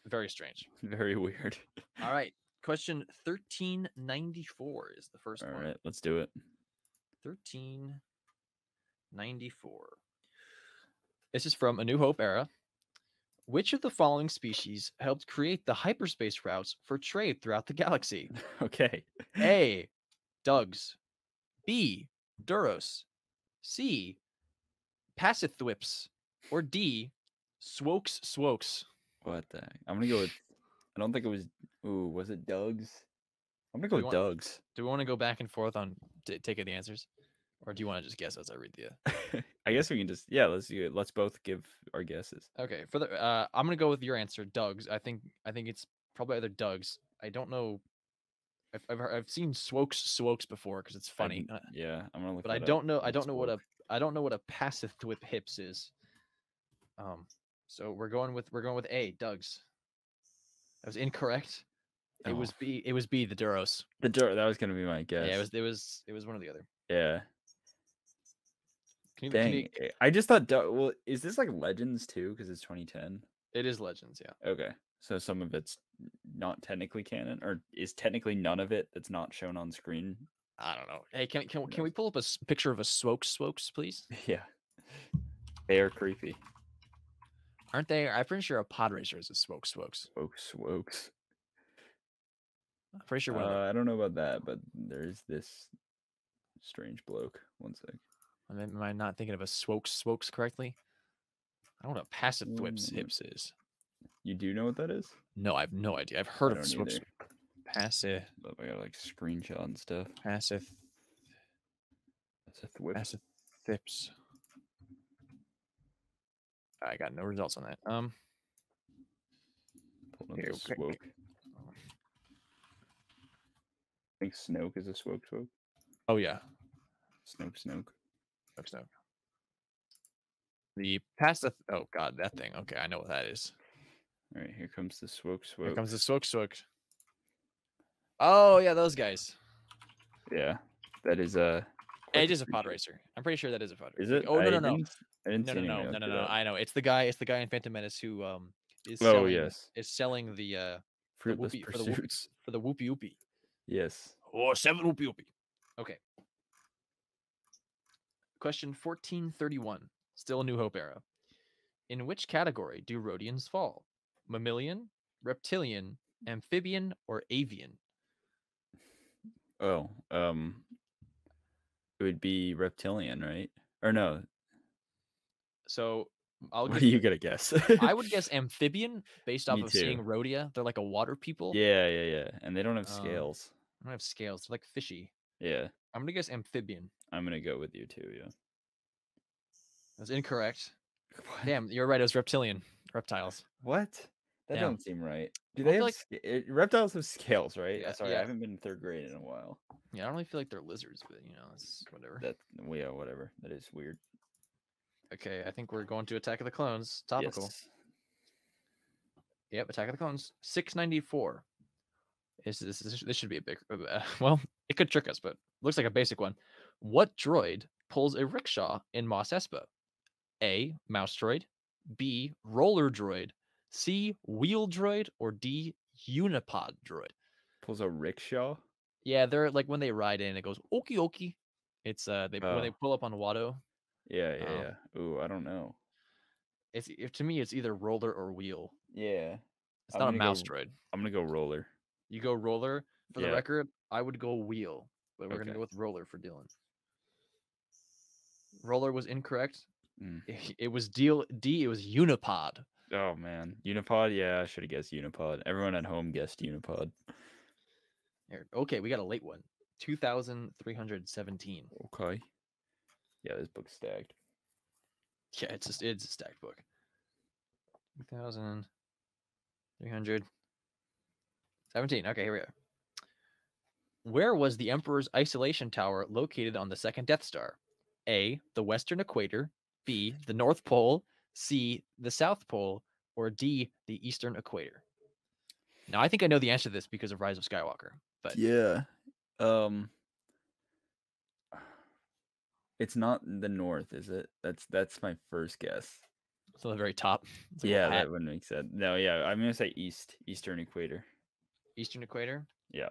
Very strange. Very weird. All right, question 1394 is the first one. All right, let's do it. 1394. This is from A New Hope era. Which of the following species helped create the hyperspace routes for trade throughout the galaxy? Okay. A. Dugs. B. Duros. C. Passithwips. Or D. Swokes. What the heck? I'm gonna go with. I don't think it was. Ooh, was it Doug's? I'm gonna go with Doug's. Do we want to go back and forth on taking the answers, or do you want to just guess as I read the? I guess we can just let's both give our guesses. Okay, for the I'm gonna go with your answer, Doug's. I think it's probably either Doug's. I don't know. I've seen Swokes before because it's funny. I'm gonna look. But I don't know what a Passithwip hips is. So we're going with A, Doug's. That was incorrect. It was B. It was B, the Duros. That was gonna be my guess. Yeah, it was one or the other. Yeah. I just thought. Well, is this like Legends too? Because it's 2010. It is Legends, yeah. Okay, so some of it's not technically canon, or is technically none of it that's not shown on screen. I don't know. Hey, can we pull up a picture of a Swokes, please? Yeah, they are creepy. Aren't they? I'm pretty sure a pod racer is a Swokes. Swokes. I'm pretty sure. I don't know about that, but there's this strange bloke. One sec. Am I not thinking of a Swokes correctly? I don't know what Passithwips hips is. You do know what that is? No, I have no idea. I've heard of Swokes. Passive. I got like screenshot and stuff. Passithwips. I got no results on that. Here, Swoke. I think Snoke is a Swoke. Oh yeah. Snoke. The Passith. Oh god, that thing. Okay, I know what that is. All right, here comes the Swoke. Here comes the Swoke. Oh yeah, those guys. Yeah, that is a. It is a pod racer. I'm pretty sure that is a pod racer. Is it? Oh no. No. I know. It's the guy in Phantom Menace who is selling the fruitless pursuits for the whoopie. Yes. Oh, 7 whoopie. Okay. Question 1431. Still a New Hope era. In which category do Rhodians fall? Mammalian, reptilian, amphibian, or avian? Oh, it would be reptilian, right? Or no? So what do you gotta guess? I would guess amphibian based off of seeing Rhodia. They're like a water people. Yeah. And they don't have scales. They don't have scales. They're like fishy. Yeah. I'm gonna guess amphibian. I'm gonna go with you too. Yeah. That's incorrect. What? Damn, you're right. It was reptiles. What? That Damn. doesn't seem right. Do I they feel have like reptiles have scales, right? yeah, Sorry, I yeah, haven't been in third grade in a while. yeah. I don't really feel like they're lizards, but it's whatever. That yeah, whatever. That is weird. Okay, I think we're going to Attack of the Clones. Topical. Yes. Yep, Attack of the Clones. 694. This should be a big. Well, it could trick us, but looks like a basic one. What droid pulls a rickshaw in Mos Espa? A. Mouse droid. B. Roller droid. C. Wheel droid. Or D. Unipod droid. Pulls a rickshaw. Yeah, they're like when they ride in, it goes okie okie. It's when they pull up on Watto. Yeah, yeah. Ooh, I don't know. To me, it's either roller or wheel. Yeah. It's not a mouse droid. I'm gonna go roller. You go roller. For the record, I would go wheel, but we're gonna go with roller for Dylan. Roller was incorrect. It was D. It was Unipod. Oh man, Unipod. Yeah, I should have guessed Unipod. Everyone at home guessed Unipod. Okay, we got a late one. 2,317. Okay. Yeah, this book's stacked. Yeah, it's a stacked book. 2,317. Okay, here we are. Where was the Emperor's isolation tower located on the second Death Star? A. The Western Equator. B. The North Pole. C. The South Pole. Or D. The Eastern Equator. Now, I think I know the answer to this because of Rise of Skywalker. But yeah, it's not the North, is it? That's my first guess. It's on the very top. Yeah, that wouldn't make sense. No, yeah, I'm gonna say Eastern Equator. Eastern Equator. Yeah.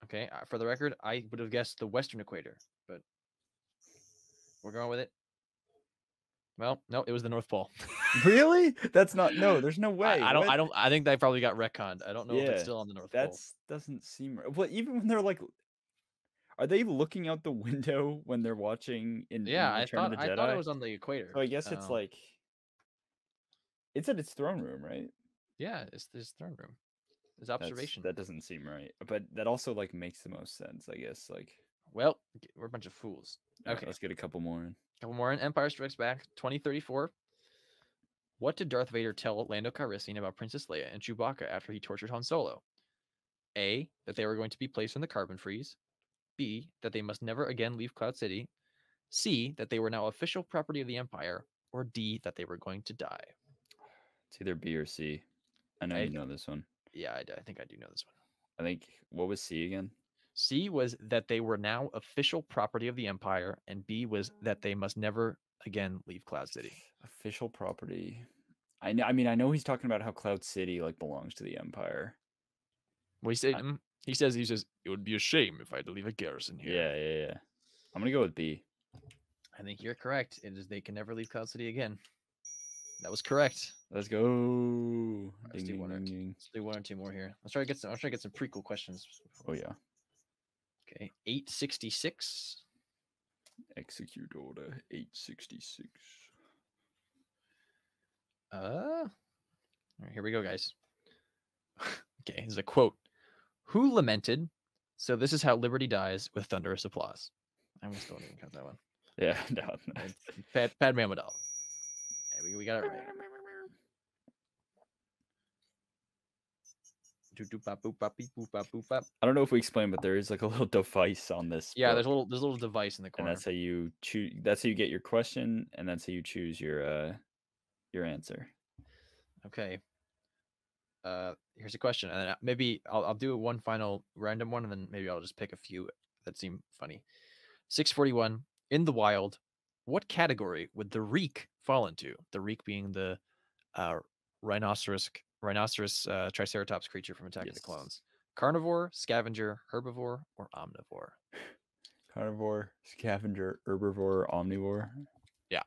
Okay, for the record, I would have guessed the Western Equator, but we're going with it. Well, no, it was the North Pole. Really? That's not. No, there's no way. I think they probably got retconned. I don't know if it's still on the North Pole. That doesn't seem right. Well, even when they're like, are they looking out the window when they're watching in Return of the Jedi? I thought it was on the equator. So I guess it's like, it's at its throne room, right? Yeah, it's this throne room. It's observation. That doesn't seem right, but that also like makes the most sense, I guess. Like, well, we're a bunch of fools. Okay, right, let's get a couple more in. Empire Strikes Back, 2034. What did Darth Vader tell Lando Calrissian about Princess Leia and Chewbacca after he tortured Han Solo? A. That they were going to be placed in the carbon freeze. B. That they must never again leave Cloud City. C. That they were now official property of the Empire. Or D. That they were going to die. It's either B or C. I know you know this one. Yeah, I think I do know this one. I think, what was C again? C was that they were now official property of the Empire, and B was that they must never again leave Cloud City. Official property. I know he's talking about how Cloud City like belongs to the Empire. Well, he says it would be a shame if I had to leave a garrison here. Yeah. I'm gonna go with B. I think you're correct. It is they can never leave Cloud City again. That was correct. Let's go. Let's do one or two more here. Let's try to get some prequel questions. Oh yeah. Okay, 866. Execute order 866. All right, here we go, guys. Okay, here's a quote. Who lamented? So this is how liberty dies with thunderous applause. I'm still not even count that one. Yeah, no. Padme Amidala. We got it right. I don't know if we explained, but there is like a little device on this. Yeah, there's a little device in the corner. And that's how you choose. That's how you get your question, and that's how you choose your answer. Okay. Here's a question, and then maybe I'll do one final random one, and then maybe I'll just pick a few that seem funny. 641. In the wild, what category would the reek fall into? The reek being the rhinoceros triceratops creature from Attack of the Clones. Carnivore, scavenger, herbivore, or omnivore? Carnivore, scavenger, herbivore, omnivore. Yeah.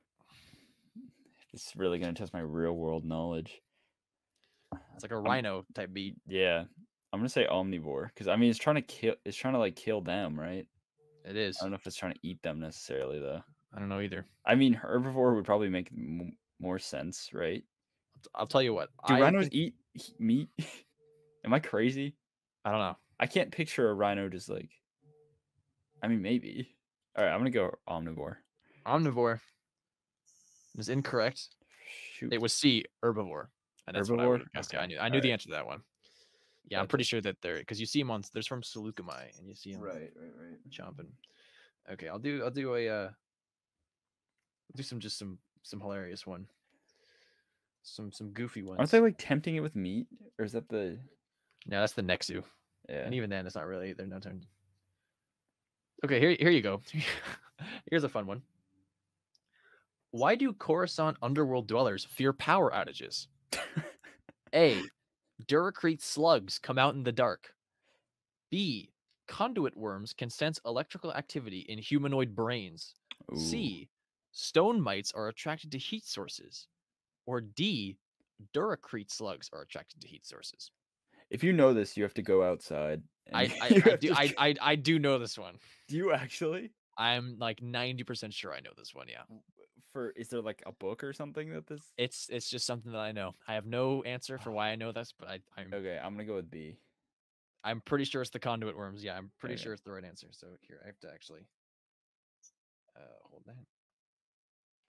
It's really gonna test my real world knowledge. It's like a rhino type beat. Yeah. I'm gonna say omnivore because I mean it's trying to kill them, right? It is. I don't know if it's trying to eat them necessarily though. I don't know either. I mean, herbivore would probably make more sense, right? I'll tell you what. Do rhinos eat meat? Am I crazy? I don't know. I can't picture a rhino just I mean, maybe. All right, I'm gonna go omnivore. Omnivore. It is incorrect. Shoot. It was C, herbivore. And that's what I would have guessed. Okay. I knew the answer to that one. Yeah, I'm Gotcha. pretty sure that they're because you see them on. There's from Seleucami, and you see them Right. chomping. Okay, I'll do some hilarious one. Some goofy ones. Aren't they like tempting it with meat, or is that the? No, that's the Nexu. Yeah. And even then, it's not really. They're not turned. Okay, here you go. Here's a fun one. Why do Coruscant underworld dwellers fear power outages? A. Duracrete slugs come out in the dark. B. Conduit worms can sense electrical activity in humanoid brains. Ooh. C. Stone mites are attracted to heat sources. Or D. Duracrete slugs are attracted to heat sources. If you know this, you have to go outside. I do know this one. Do you actually? I'm like 90% sure I know this one. Yeah. Is there like a book or something that this? It's just something that I know. I have no answer for why I know this, but I'm okay. I'm gonna go with B. I'm pretty sure it's the conduit worms. Yeah, I'm pretty sure it's the right answer. So here I have to actually hold that,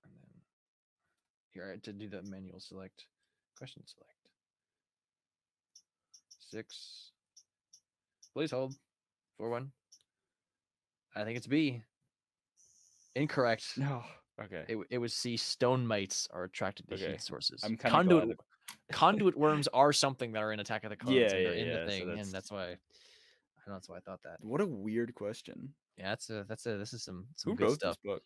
and then here I had to do the manual select, question select. 6. Please hold. 4-1. I think it's B. Incorrect. No. Okay. It was C. Stone mites are attracted to heat sources. I'm kind of conduit worms are something that are in Attack of the Clones. Yeah, and they're in the thing, so and that's why I thought that. What a weird question. Yeah, this is some Who good wrote stuff. this book?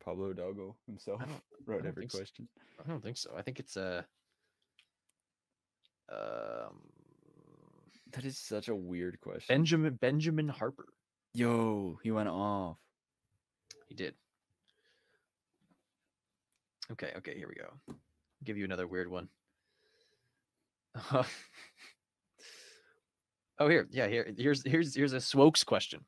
Pablo Hidalgo himself wrote every question. I don't think so. I think it's that is such a weird question. Benjamin Harper. Yo, he went off. He did. Okay, here we go. I'll give you another weird one. Oh, here's a Swokes question.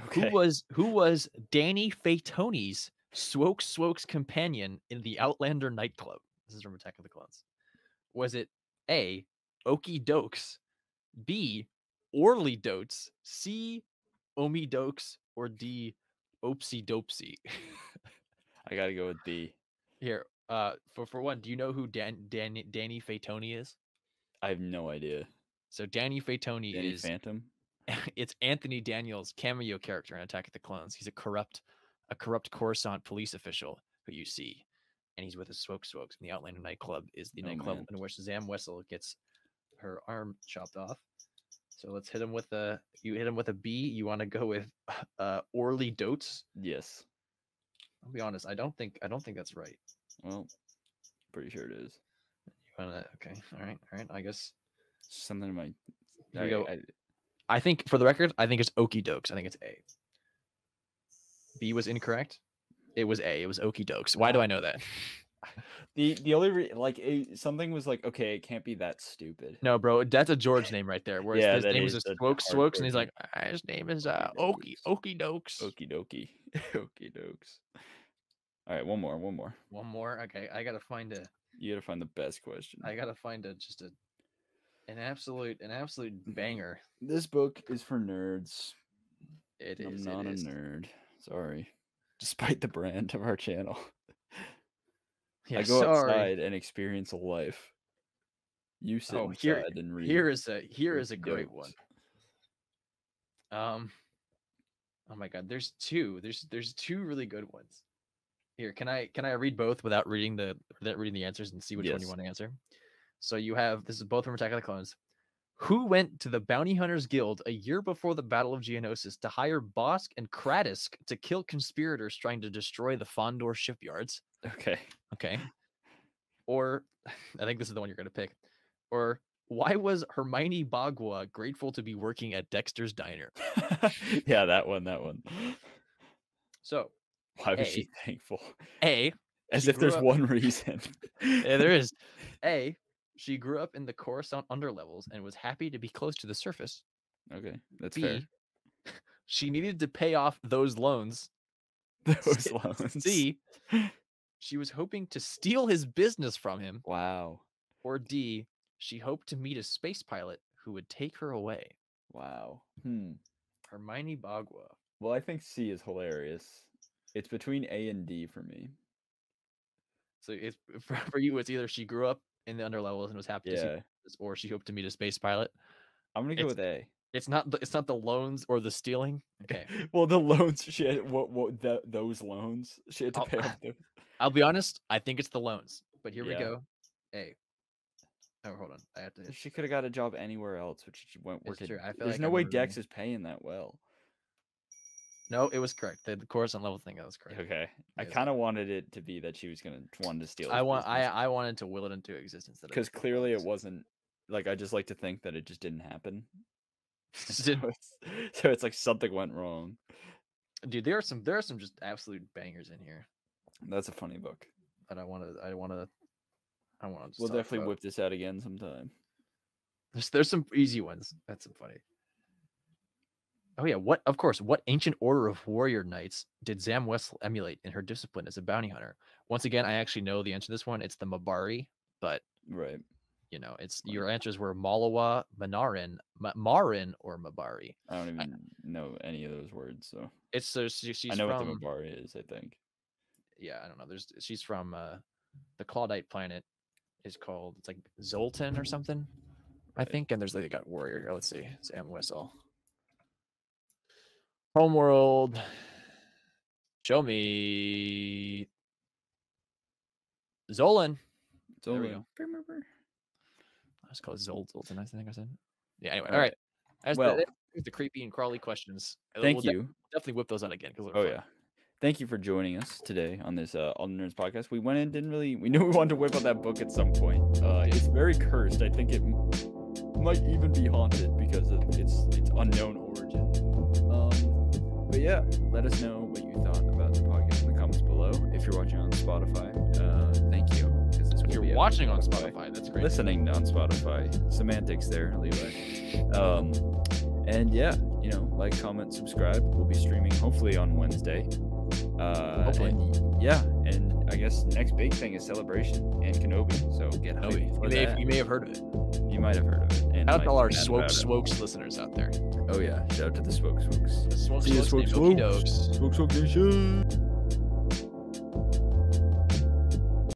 Okay. Who was Danny Fatoni's Swokes companion in the Outlander nightclub? This is from Attack of the Clones. Was it A. Okie Dokes, B. Orly Dotes, C. Omi Dokes, or D. Opsy Dopsy? I gotta go with B. Here, for one, do you know who Danny Fatoni is? I have no idea. So Danny Fatoni is Phantom. It's Anthony Daniels' cameo character in Attack of the Clones. He's a corrupt Coruscant police official who you see, and he's with his Swokes. And the Outlander nightclub is the nightclub in which Zam Wessel gets her arm chopped off. So let's hit him with a. You hit him with a B. You want to go with Orly Dotes? Yes. I'll be honest. I don't think that's right. Well, pretty sure it is. You wanna? Okay. All right. I guess something in my. Here we go. I think, for the record, I think it's Okie Dokes. I think it's A. B was incorrect. It was A. It was Okie Dokes. Why do I know that? The only something was like, okay, it can't be that stupid. No, bro, that's a George name right there. Whereas his name is Swokes, and he's like, his name is Okie Dokes. Okie Dokie. Okie Dokes. All right, one more. Okay, I gotta find a. You gotta find the best question. I gotta find an absolute banger. This book is for nerds. I'm not a nerd. Sorry. Despite the brand of our channel. Yeah, I go outside and experience life. You sit inside and read. Here is a great one. Oh my god, there's two really good ones. Here, can I read both without reading the answers and see which one you want to answer? So you have, this is both from Attack of the Clones. Who went to the Bounty Hunters Guild a year before the Battle of Geonosis to hire Bosk and Kratisk to kill conspirators trying to destroy the Fondor shipyards? Okay. Or, I think this is the one you're going to pick. Or, why was Hermione Bagua grateful to be working at Dexter's Diner? Yeah, that one. So, why was she thankful? A. As if there's one reason. Yeah, there is. A. She grew up in the Coruscant underlevels and was happy to be close to the surface. Okay, that's fair. She needed to pay off those loans. C. She was hoping to steal his business from him. Wow. Or D. She hoped to meet a space pilot who would take her away. Wow. Hermione Bagua. Well, I think C is hilarious. It's between A and D for me. So it's for you. It's either she grew up in the underlevels and was happy to see this, or she hoped to meet a space pilot. I'm gonna go with A. It's not the loans or the stealing. Okay. Well, the loans. She had those loans. She had to pay off those. I'll be honest. I think it's the loans. But here we go. A. Oh, hold on. I have to. She could have got a job anywhere else, which she went work. There's no way Dex is paying that well. No, it was correct. The Coruscant level thing, that was correct. Okay, I kind of wanted it to be that she was wanted to steal. I wanted to will it into existence. Because clearly it wasn't. Like, I just like to think that it just didn't happen. So it's like something went wrong. Dude, there are some just absolute bangers in here. That's a funny book. But I want to. We'll definitely whip this out again sometime. There's some easy ones. That's some funny. Oh yeah, what ancient order of warrior knights did Zam Wesell emulate in her discipline as a bounty hunter? Once again, I actually know the answer to this one. It's the Mabari, but right. You know, your answers were Malawa, Marin, or Mabari. I don't even know any of those words, so she's I know what the Mabari is, I think. Yeah, I don't know. She's from the Claudite planet. It's like Zoltan or something, I think. And there's got warrior here. Let's see, Zam Wesell. Homeworld. Show me Zolan. There we go. Let's call it Zoltan, I think I said. Yeah, anyway. All right. Well, the creepy and crawly questions. Thank you. Definitely whip those out again. Yeah. Thank you for joining us today on this All the Nerds podcast. We went in, we knew we wanted to whip out that book at some point. It's very cursed. I think it might even be haunted because of its unknown origin. But yeah, let us know what you thought about the podcast in the comments below. If you're watching on Spotify, thank you. If you're watching on Spotify, that's great. Listening on Spotify, semantics there, Levi. And yeah, like, comment, subscribe. We'll be streaming hopefully on Wednesday. Hopefully. And I guess next big thing is Celebration and Kenobi. So get Kenobi. You may have heard of it. You might have heard of it. And shout out to all our Swokes listeners out there. Oh yeah, shout out to the Swokes. The Swokes Nation.